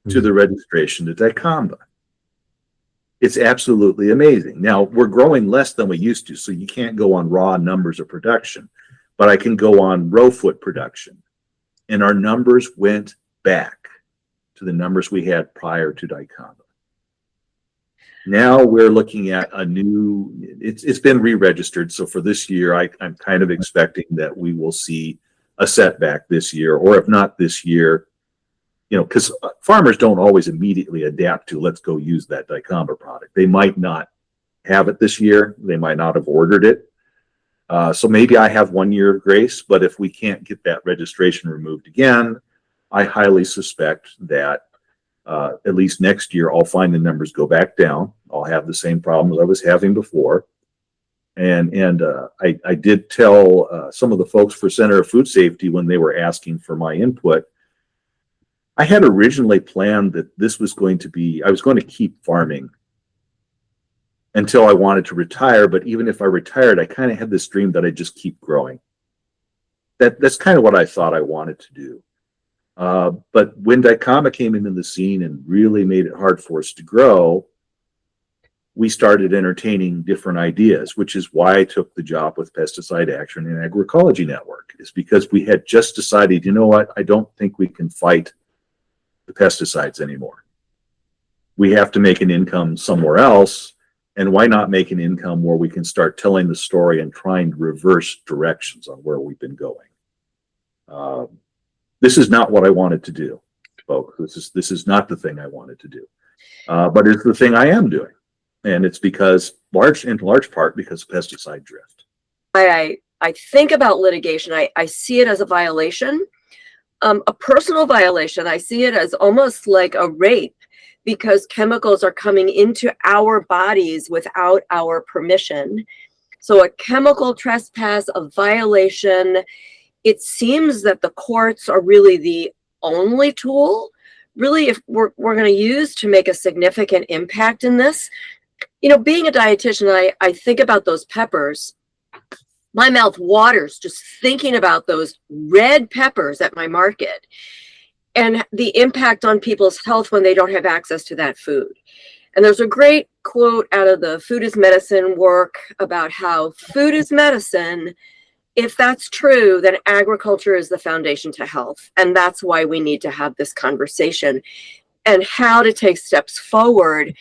to the registration to dicamba. It's absolutely amazing. Now, we're growing less than we used to, so you can't go on raw numbers of production, but I can go on row foot production. And our numbers went back to the numbers we had prior to dicamba. Now we're looking at a new, it's been re-registered. So for this year, I'm kind of expecting that we will see a setback this year, or if not this year, because farmers don't always immediately adapt to, let's go use that dicamba product. They might not have it this year. They might not have ordered it. So maybe I have 1 year of grace, but if we can't get that registration removed again, I highly suspect that at least next year, I'll find the numbers go back down. I'll have the same problems I was having before. And I did tell some of the folks for Center of Food Safety when they were asking for my input, I had originally planned that this was going to be, I was going to keep farming until I wanted to retire. But even if I retired, I kind of had this dream that I'd just keep growing. That's kind of what I thought I wanted to do. But when dicamba came into the scene and really made it hard for us to grow, we started entertaining different ideas, which is why I took the job with Pesticide Action and Agroecology Network, is because we had just decided, you know what, I don't think we can fight the pesticides anymore. We have to make an income somewhere else. And why not make an income where we can start telling the story and trying to reverse directions on where we've been going? This is not what I wanted to do, folks. This is not the thing I wanted to do. But it's the thing I am doing. And it's in large part because of pesticide drift. I think about litigation. I see it as a violation, a personal violation. I see it as almost like a rape, because chemicals are coming into our bodies without our permission. So a chemical trespass, a violation. It seems that the courts are really the only tool, really, if we're going to use to make a significant impact in this. Being a dietitian, I think about those peppers. My mouth waters just thinking about those red peppers at my market and the impact on people's health when they don't have access to that food. And there's a great quote out of the Food is Medicine work about how food is medicine if that's true, then agriculture is the foundation to health. And that's why we need to have this conversation. And how to take steps forward,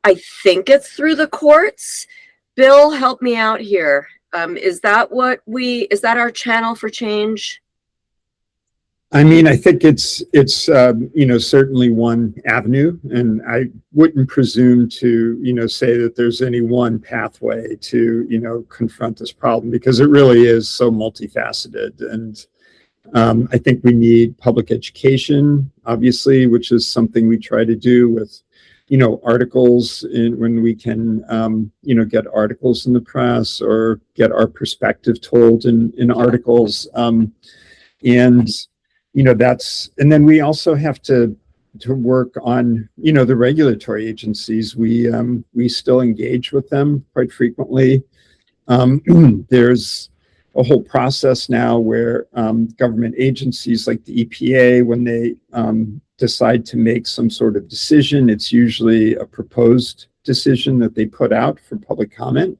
I think it's through the courts. Bill, help me out here. Is that our channel for change? I mean, I think it's certainly one avenue, and I wouldn't presume to, say that there's any one pathway to, confront this problem, because it really is so multifaceted. And I think we need public education, obviously, which is something we try to do with, articles when we can, get articles in the press or get our perspective told in articles. And then we also have to work on, the regulatory agencies. We still engage with them quite frequently. There's a whole process now where government agencies like the EPA, when they decide to make some sort of decision, it's usually a proposed decision that they put out for public comment.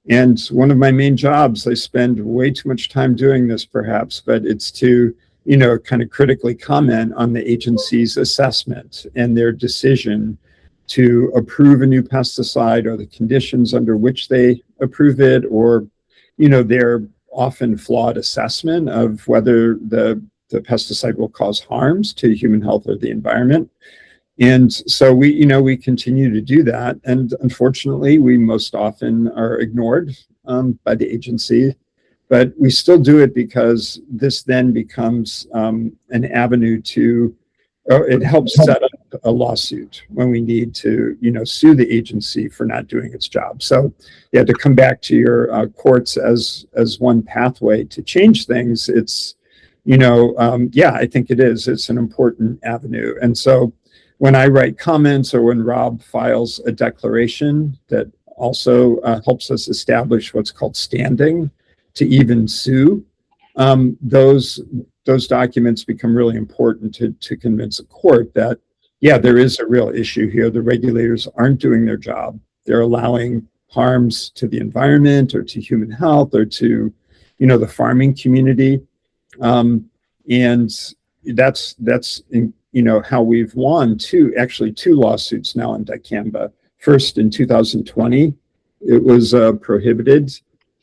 And one of my main jobs, I spend way too much time doing this perhaps, but it's to kind of critically comment on the agency's assessment and their decision to approve a new pesticide, or the conditions under which they approve it, or, their often flawed assessment of whether the pesticide will cause harms to human health or the environment. And so we continue to do that. And unfortunately, we most often are ignored by the agency. But we still do it because this then becomes an avenue it helps set up a lawsuit when we need to, sue the agency for not doing its job. So, yeah, to come back to your courts as one pathway to change things, it's, I think it is. It's an important avenue. And so when I write comments, or when Rob files a declaration that also helps us establish what's called standing to even sue, those documents become really important to convince a court that, there is a real issue here. The regulators aren't doing their job. They're allowing harms to the environment, or to human health, or to, the farming community. And that's how we've won two lawsuits now in dicamba. First, in 2020, it was prohibited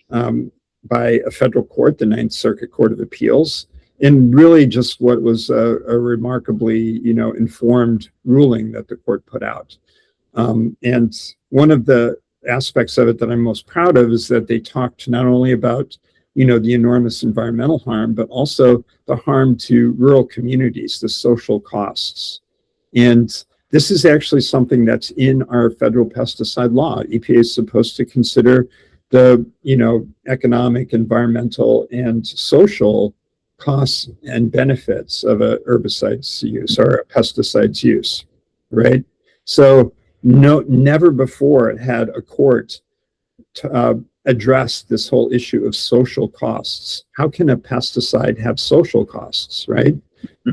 by a federal court, the Ninth Circuit Court of Appeals, in really just what was a remarkably, informed ruling that the court put out. And one of the aspects of it that I'm most proud of is that they talked not only about, the enormous environmental harm, but also the harm to rural communities, the social costs. And this is actually something that's in our federal pesticide law. EPA is supposed to consider the, economic, environmental, and social costs and benefits of a herbicide's use or a pesticide's use, right? So never before had a court addressed this whole issue of social costs. How can a pesticide have social costs, right?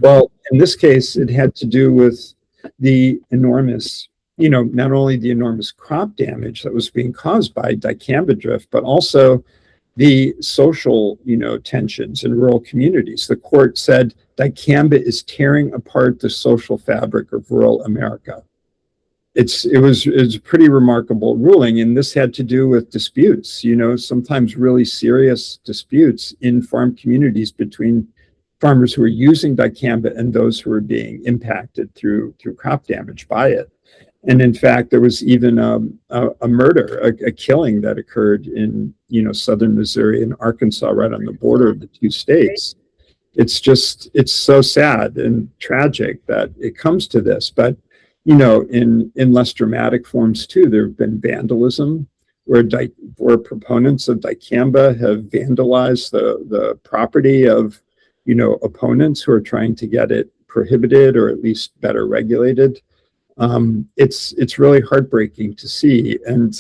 Well, in this case, it had to do with the enormous, not only the enormous crop damage that was being caused by dicamba drift, but also the social, tensions in rural communities. The court said dicamba is tearing apart the social fabric of rural America. It was a pretty remarkable ruling, and this had to do with disputes, sometimes really serious disputes in farm communities between farmers who are using dicamba and those who are being impacted through crop damage by it. And in fact, there was even a murder, a killing that occurred in, southern Missouri and Arkansas, right on the border of the two states. It's so sad and tragic that it comes to this. But, in less dramatic forms too, there have been vandalism where proponents of dicamba have vandalized the property of, opponents who are trying to get it prohibited or at least better regulated. It's really heartbreaking to see. And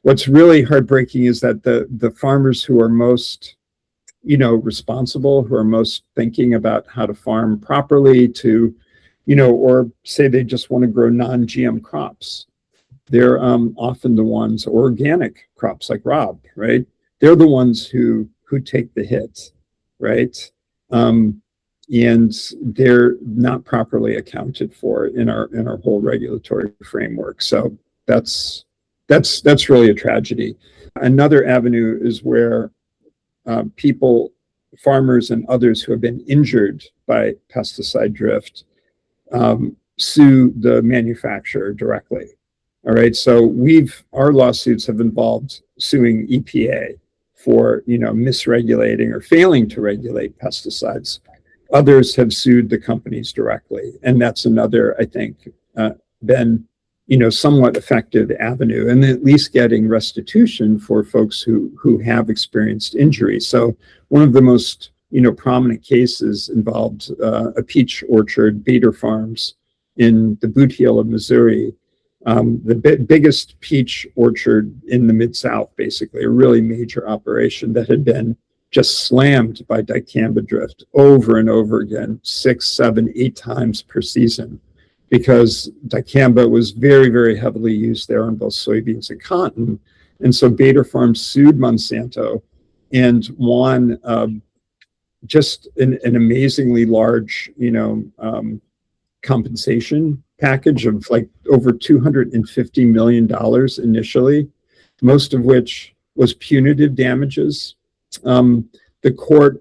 what's really heartbreaking is that the farmers who are most, responsible, who are most thinking about how to farm properly to, or say they just want to grow non-GM crops. They're often the ones, organic crops like Rob, right? They're the ones who who take the hit, right? And they're not properly accounted for in our whole regulatory framework. So that's really a tragedy. Another avenue is where people, farmers and others who have been injured by pesticide drift sue the manufacturer directly. All right, so our lawsuits have involved suing EPA for misregulating or failing to regulate pesticides. Others have sued the companies directly, and that's another, I think, been somewhat effective avenue, and at least getting restitution for folks who have experienced injury. So one of the most prominent cases involved a peach orchard, Bader Farms, in the Boot Heel of Missouri, the biggest peach orchard in the Mid-South, basically, a really major operation that had been just slammed by dicamba drift over and over again, 6, 7, 8 times per season, because dicamba was very, very heavily used there on both soybeans and cotton. And so Bader Farms sued Monsanto and won just an amazingly large, compensation package of like over $250 million initially, most of which was punitive damages. The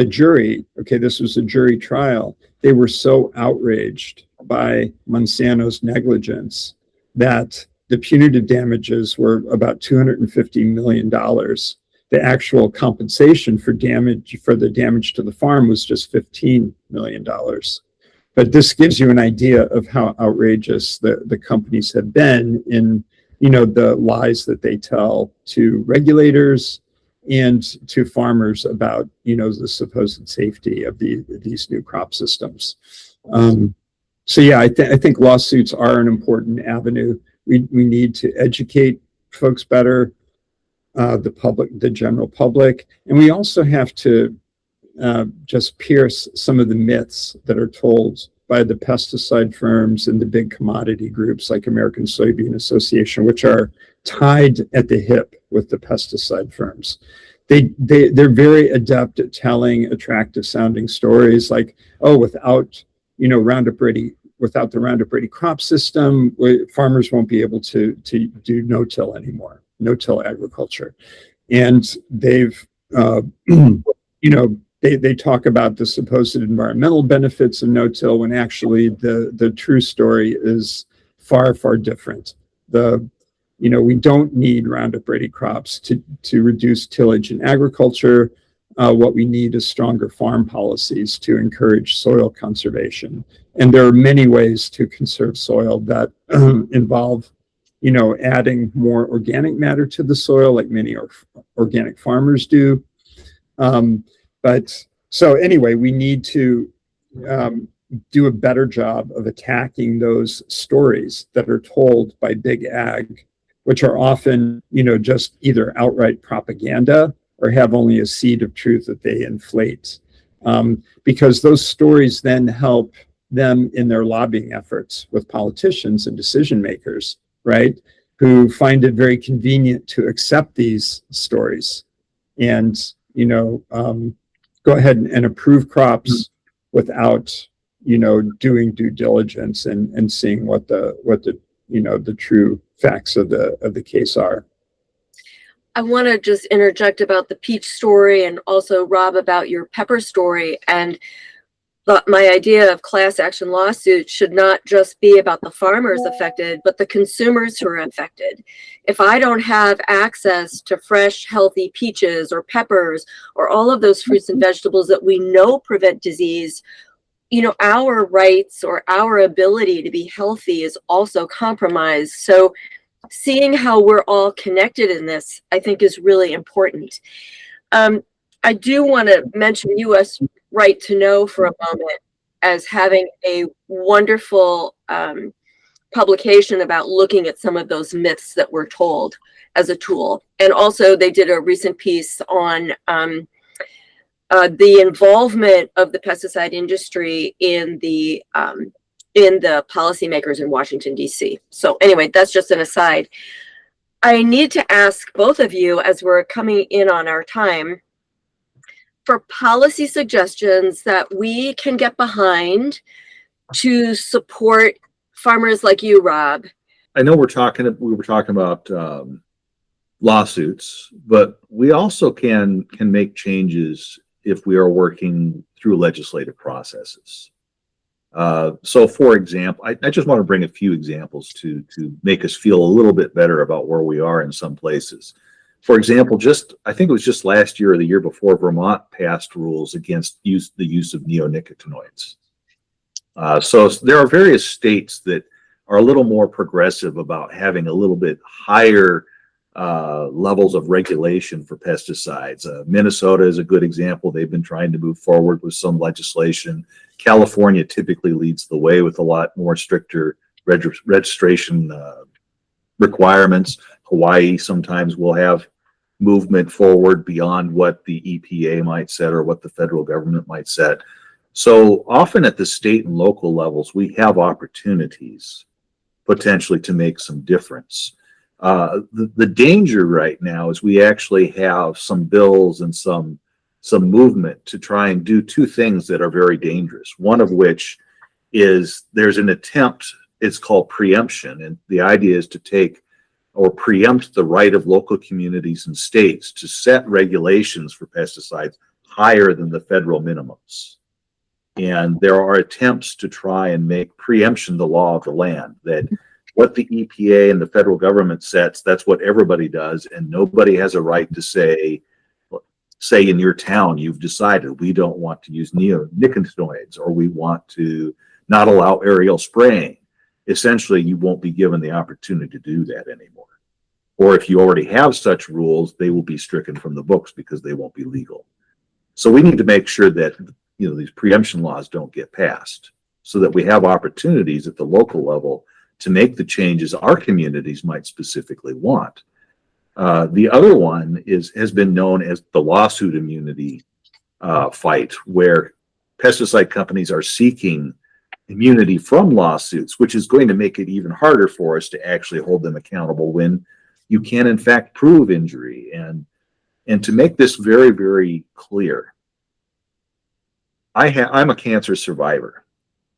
jury, okay, this was a jury trial, they were so outraged by Monsanto's negligence that the punitive damages were about $250 million. The actual compensation for the damage to the farm was just $15 million. But this gives you an idea of how outrageous the companies have been in, the lies that they tell to regulators and to farmers about, the supposed safety of these new crop systems. So yeah, I think lawsuits are an important avenue. We need to educate folks better, the general public, and we also have to just pierce some of the myths that are told by the pesticide firms and the big commodity groups like American Soybean Association, which are tied at the hip with the pesticide firms. They're very adept at telling attractive sounding stories like, oh, without Roundup Ready, without the Roundup Ready crop system, farmers won't be able to do no-till anymore, no-till agriculture. And they've they talk about the supposed environmental benefits of no-till when actually the true story is far, far different. We don't need Roundup Ready crops to reduce tillage in agriculture. What we need is stronger farm policies to encourage soil conservation. And there are many ways to conserve soil that involve, adding more organic matter to the soil, like many organic farmers do. But so anyway, we need to do a better job of attacking those stories that are told by big ag, which are often, just either outright propaganda or have only a seed of truth that they inflate. Because those stories then help them in their lobbying efforts with politicians and decision makers, right? Who find it very convenient to accept these stories and, go ahead and approve crops without, doing due diligence and seeing what the true facts of the case are. I want to just interject about the peach story and also, Rob, about your pepper story. And my idea of class action lawsuits should not just be about the farmers affected, but the consumers who are affected. If I don't have access to fresh, healthy peaches or peppers or all of those fruits and vegetables that we know prevent disease, our rights or our ability to be healthy is also compromised. So seeing how we're all connected in this, I think, is really important. I do want to mention U.S. Right to Know for a moment as having a wonderful publication about looking at some of those myths that we're told as a tool. And also they did a recent piece on the involvement of the pesticide industry in the policymakers in Washington, D.C. So anyway, that's just an aside. I need to ask both of you, as we're coming in on our time, for policy suggestions that we can get behind to support farmers like you, Rob? I know we were talking about lawsuits, but we also can make changes if we are working through legislative processes. So for example, I just want to bring a few examples to make us feel a little bit better about where we are in some places. For example, I think it was just last year or the year before, Vermont passed rules against the use of neonicotinoids. So there are various states that are a little more progressive about having a little bit higher levels of regulation for pesticides. Minnesota is a good example. They've been trying to move forward with some legislation. California typically leads the way with a lot more stricter registration requirements. Hawaii sometimes will have movement forward beyond what the EPA might set or what the federal government might set. So often at the state and local levels, we have opportunities potentially to make some difference. The danger right now is we actually have some bills and some movement to try and do two things that are very dangerous. One of which is there's an attempt, it's called preemption, and the idea is to take or preempt the right of local communities and states to set regulations for pesticides higher than the federal minimums. And there are attempts to try and make preemption the law of the land, that what the EPA and the federal government sets, that's what everybody does, and nobody has a right to say in your town, you've decided we don't want to use neonicotinoids, or we want to not allow aerial spraying. Essentially, you won't be given the opportunity to do that anymore. Or if you already have such rules, they will be stricken from the books because they won't be legal. So we need to make sure that these preemption laws don't get passed, so that we have opportunities at the local level to make the changes our communities might specifically want. The other one has been known as the lawsuit immunity fight, where pesticide companies are seeking immunity from lawsuits, which is going to make it even harder for us to actually hold them accountable when you can in fact prove injury. And to make this very, very clear, I'm a cancer survivor,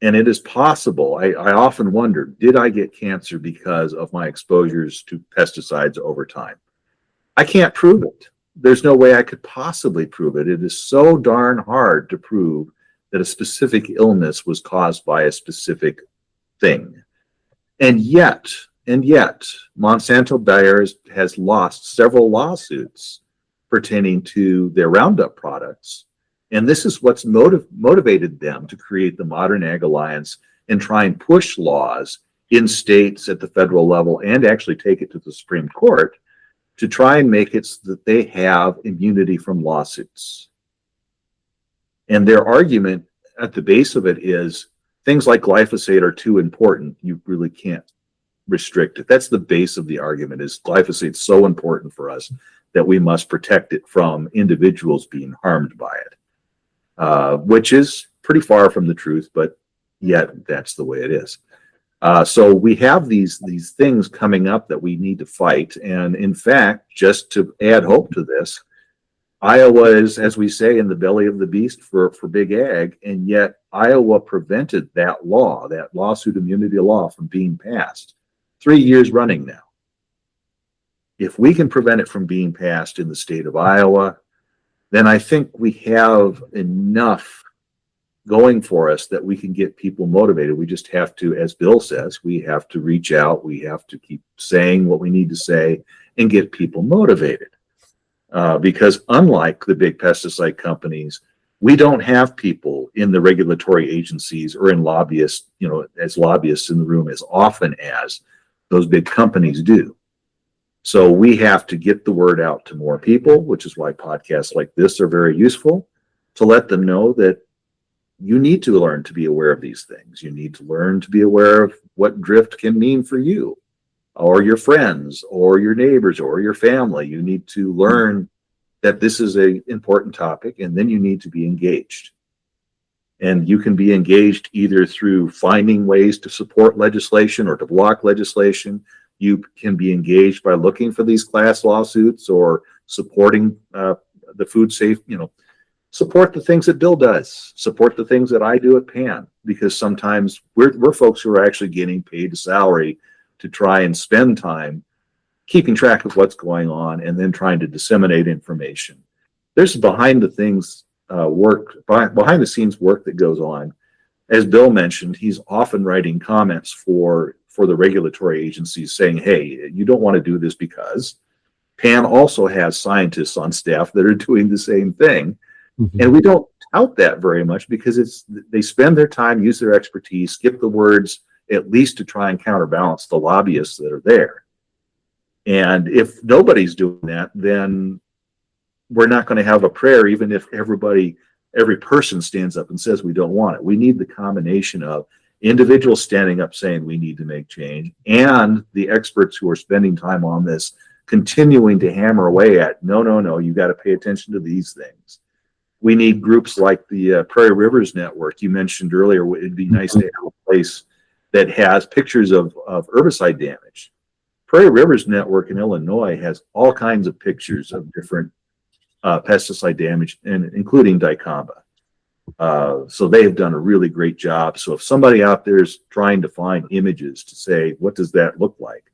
and it is possible. I often wonder, did I get cancer because of my exposures to pesticides over time? I can't prove it. There's no way I could possibly prove it. It is so darn hard to prove that a specific illness was caused by a specific thing. And yet, Monsanto Bayer has lost several lawsuits pertaining to their Roundup products. And this is what's motivated them to create the Modern Ag Alliance and try and push laws in states at the federal level, and actually take it to the Supreme Court to try and make it so that they have immunity from lawsuits. And their argument at the base of it is things like glyphosate are too important. You really can't restrict it. That's the base of the argument, is glyphosate's so important for us that we must protect it from individuals being harmed by it, which is pretty far from the truth, but yet that's the way it is. So we have these things coming up that we need to fight. And in fact, just to add hope to this, Iowa is, as we say, in the belly of the beast for big ag, and yet Iowa prevented that law, that lawsuit immunity law, from being passed 3 years running now. If we can prevent it from being passed in the state of Iowa, then I think we have enough going for us that we can get people motivated. We just have to, as Bill says, we have to reach out. We have to keep saying what we need to say and get people motivated. Because unlike the big pesticide companies, we don't have people in the regulatory agencies or in lobbyists, as lobbyists in the room as often as those big companies do. So we have to get the word out to more people, which is why podcasts like this are very useful, to let them know that you need to learn to be aware of these things. You need to learn to be aware of what drift can mean for you or your friends or your neighbors or your family. You need to learn that this is an important topic, and then you need to be engaged. And you can be engaged either through finding ways to support legislation or to block legislation. You can be engaged by looking for these class lawsuits or supporting the food safe, support the things that Bill does, support the things that I do at PAN, because sometimes we're folks who are actually getting paid a salary to try and spend time keeping track of what's going on and then trying to disseminate information. There's behind the scenes work that goes on. As Bill mentioned, he's often writing comments for the regulatory agencies saying, hey, you don't want to do this, because PAN also has scientists on staff that are doing the same thing. Mm-hmm. And we don't tout that very much, because they spend their time, use their expertise, skip the words, at least to try and counterbalance the lobbyists that are there. And if nobody's doing that, then we're not going to have a prayer, even if every person stands up and says we don't want it. We need the combination of individuals standing up saying we need to make change, and the experts who are spending time on this continuing to hammer away at, no, you got to pay attention to these things. We need groups like the Prairie Rivers Network you mentioned earlier. It'd be nice to have a place that has pictures of herbicide damage. Prairie Rivers Network in Illinois has all kinds of pictures of different pesticide damage, and including dicamba. So they have done a really great job. So if somebody out there is trying to find images to say, what does that look like?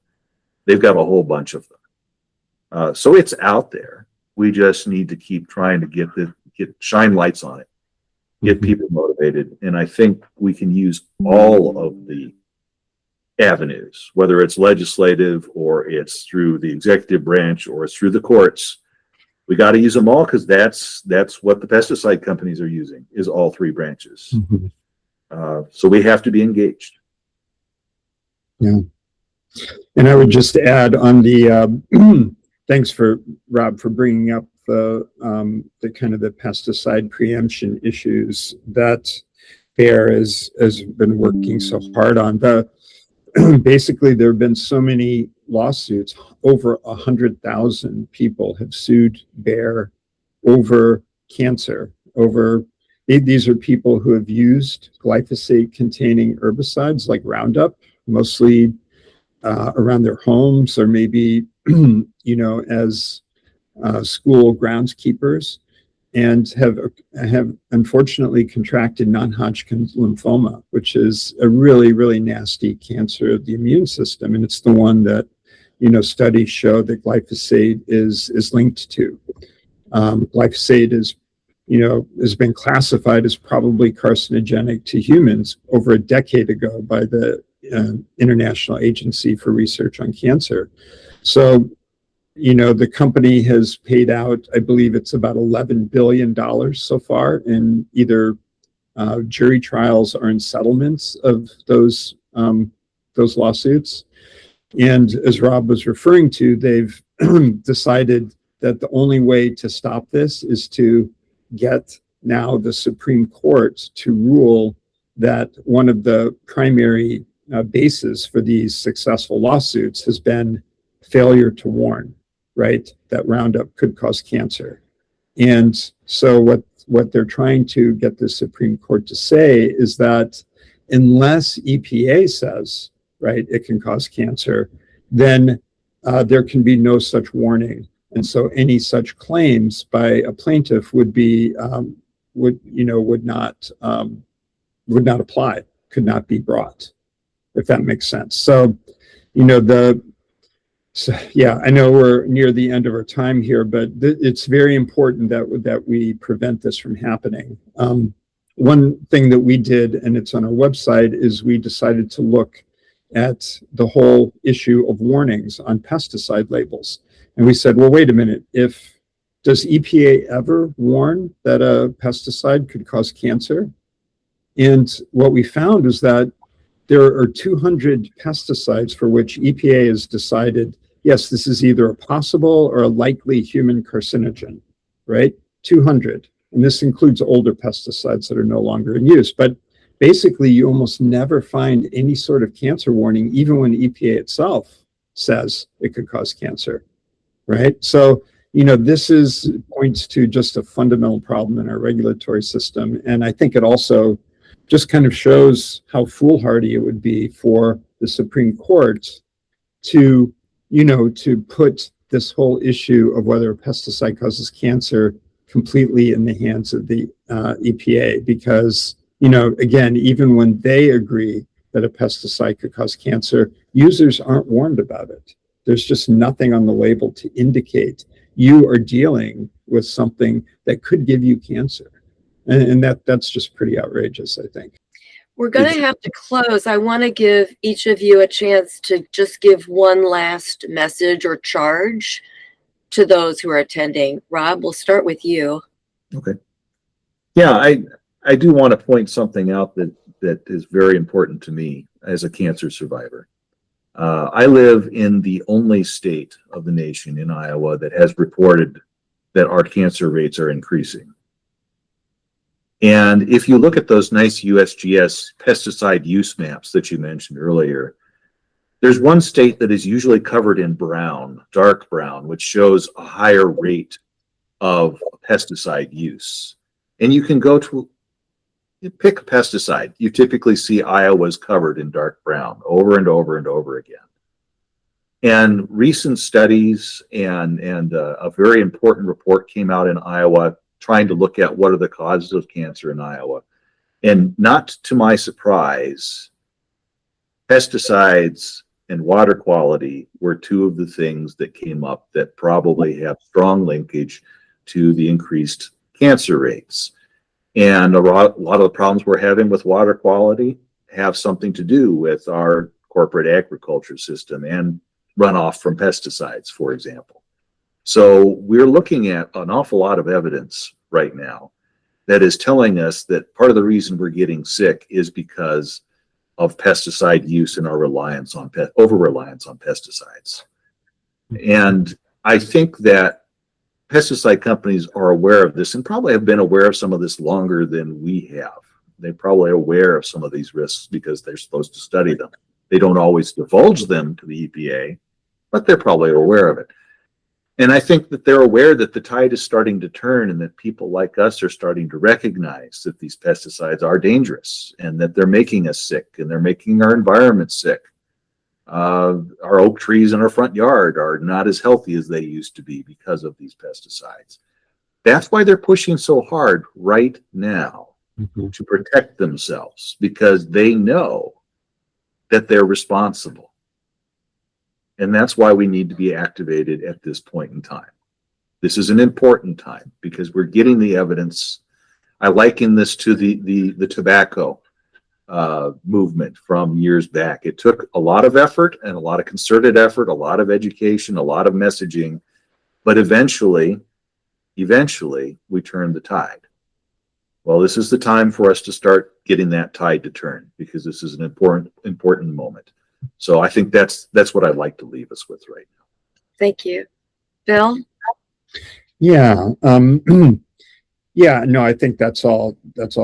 They've got a whole bunch of them. So it's out there. We just need to keep trying to shine lights on it, get people motivated. And I think we can use all of the avenues, whether it's legislative or it's through the executive branch or it's through the courts. We got to use them all, because that's what the pesticide companies are using, is all three branches. Mm-hmm. So we have to be engaged. Yeah. And I would just add on the, thanks for Rob for bringing up the kind of the pesticide preemption issues that Bayer has been working so hard on. Basically, there have been so many lawsuits. Over 100,000 people have sued Bayer over cancer. These are people who have used glyphosate-containing herbicides like Roundup, mostly around their homes, or maybe as school groundskeepers, and have unfortunately contracted non-Hodgkin's lymphoma, which is a really, really nasty cancer of the immune system. And it's the one that, studies show that glyphosate is linked to. Glyphosate has been classified as probably carcinogenic to humans over a decade ago by the International Agency for Research on Cancer. So, the company has paid out, I believe it's about $11 billion so far in either jury trials or in settlements of those lawsuits. And as Rob was referring to, they've decided that the only way to stop this is to get now the Supreme Court to rule that one of the primary bases for these successful lawsuits has been failure to warn, right? That Roundup could cause cancer. And so what they're trying to get the Supreme Court to say is that unless EPA says, right, it can cause cancer, then there can be no such warning. And so any such claims by a plaintiff would not apply, could not be brought, if that makes sense. So, I know we're near the end of our time here, but it's very important that we prevent this from happening. One thing that we did, and it's on our website, is we decided to look at the whole issue of warnings on pesticide labels. And we said, well, wait a minute, does EPA ever warn that a pesticide could cause cancer? And what we found is that there are 200 pesticides for which EPA has decided, yes, this is either a possible or a likely human carcinogen, right? 200. And this includes older pesticides that are no longer in use. But basically, you almost never find any sort of cancer warning, even when EPA itself says it could cause cancer, right? So, this points to just a fundamental problem in our regulatory system. And I think it also just kind of shows how foolhardy it would be for the Supreme Court to put this whole issue of whether a pesticide causes cancer completely in the hands of the EPA, because, again, even when they agree that a pesticide could cause cancer, users aren't warned about it. There's just nothing on the label to indicate you are dealing with something that could give you cancer. And that's just pretty outrageous, I think. We're going to have to close. I want to give each of you a chance to just give one last message or charge to those who are attending. Rob, we'll start with you. Okay. Yeah, I do want to point something out that is very important to me as a cancer survivor. I live in the only state of the nation, in Iowa, that has reported that our cancer rates are increasing. And if you look at those nice USGS pesticide use maps that you mentioned earlier, there's one state that is usually covered in brown, dark brown, which shows a higher rate of pesticide use. And you can go to pick a pesticide. You typically see Iowa's covered in dark brown over and over and over again. And recent studies and a very important report came out in Iowa trying to look at what are the causes of cancer in Iowa. And not to my surprise, pesticides and water quality were two of the things that came up that probably have strong linkage to the increased cancer rates. And a lot of the problems we're having with water quality have something to do with our corporate agriculture system and runoff from pesticides, for example. So we're looking at an awful lot of evidence right now that is telling us that part of the reason we're getting sick is because of pesticide use and our reliance on over-reliance on pesticides. And I think that pesticide companies are aware of this and probably have been aware of some of this longer than we have. They're probably aware of some of these risks because they're supposed to study them. They don't always divulge them to the EPA, but they're probably aware of it. And I think that they're aware that the tide is starting to turn and that people like us are starting to recognize that these pesticides are dangerous and that they're making us sick and they're making our environment sick. Our oak trees in our front yard are not as healthy as they used to be because of these pesticides. That's why they're pushing so hard right now to protect themselves, because they know that they're responsible. And that's why we need to be activated at this point in time. This is an important time because we're getting the evidence. I liken this to the tobacco movement from years back. It took a lot of effort and a lot of concerted effort, a lot of education, a lot of messaging, but eventually we turned the tide. Well, this is the time for us to start getting that tide to turn, because this is an important moment. So I think that's what I'd like to leave us with right now. Thank you. Bill? Yeah. Yeah, no, I think that's all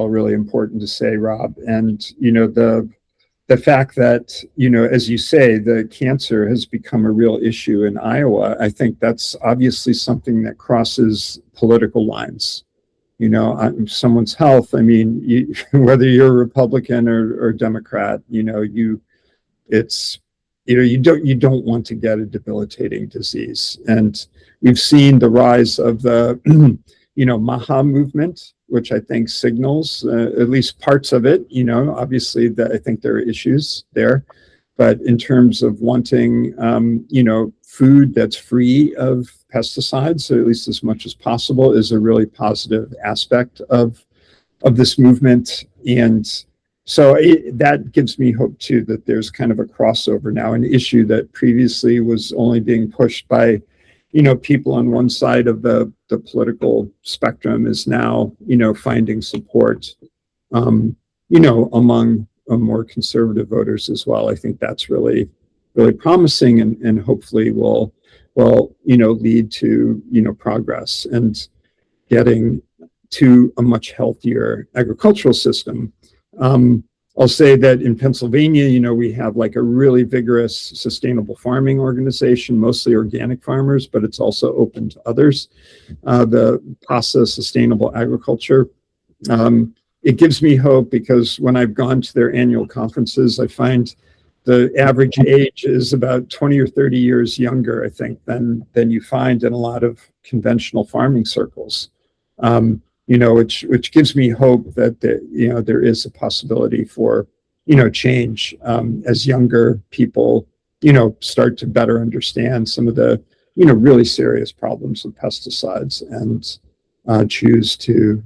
really important to say, Rob. And, the fact that, as you say, the cancer has become a real issue in Iowa, I think that's obviously something that crosses political lines. Someone's health, I mean, whether you're a Republican or Democrat, you don't want to get a debilitating disease. And we've seen the rise of the, MAHA movement, which I think signals at least parts of it. Obviously I think there are issues there, but in terms of wanting, food that's free of pesticides, or at least as much as possible, is a really positive aspect of this movement. And so that gives me hope too, that there's kind of a crossover now, an issue that previously was only being pushed by, people on one side of the political spectrum is now, finding support, among more conservative voters as well. I think that's really, really promising, and hopefully will lead to, progress and getting to a much healthier agricultural system. I'll say that in Pennsylvania, we have like a really vigorous sustainable farming organization, mostly organic farmers, but it's also open to others. The PASA Sustainable Agriculture. It gives me hope because when I've gone to their annual conferences, I find the average age is about 20 or 30 years younger, I think, than you find in a lot of conventional farming circles. which gives me hope that there is a possibility for change as younger people start to better understand some of the really serious problems with pesticides and choose to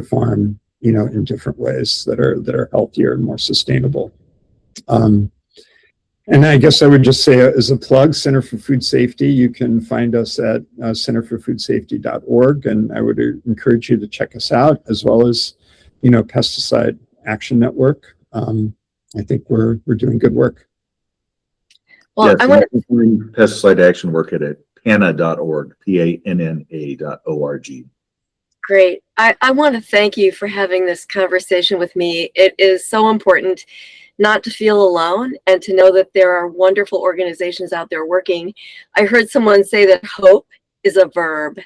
farm in different ways that are healthier and more sustainable. And I guess I would just say as a plug, Center for Food Safety, you can find us at centerforfoodsafety.org, and I would encourage you to check us out, as well as, Pesticide Action Network. I think we're doing good work. Well, yes, I want to find Pesticide Action Work at PANNA.org, PANNA.org. Great. I want to thank you for having this conversation with me. It is so important not to feel alone and to know that there are wonderful organizations out there working. I heard someone say that hope is a verb.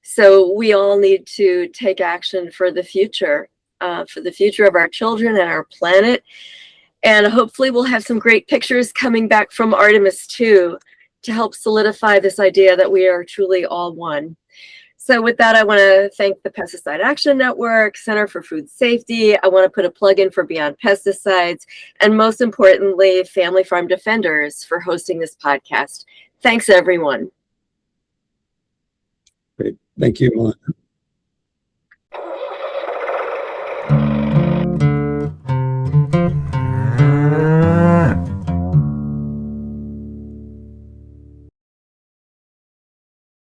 So we all need to take action for the future of our children and our planet. And hopefully we'll have some great pictures coming back from Artemis too, to help solidify this idea that we are truly all one. So with that, I want to thank the Pesticide Action Network, Center for Food Safety. I want to put a plug in for Beyond Pesticides, and most importantly, Family Farm Defenders for hosting this podcast. Thanks, everyone. Great. Thank you, Melinda.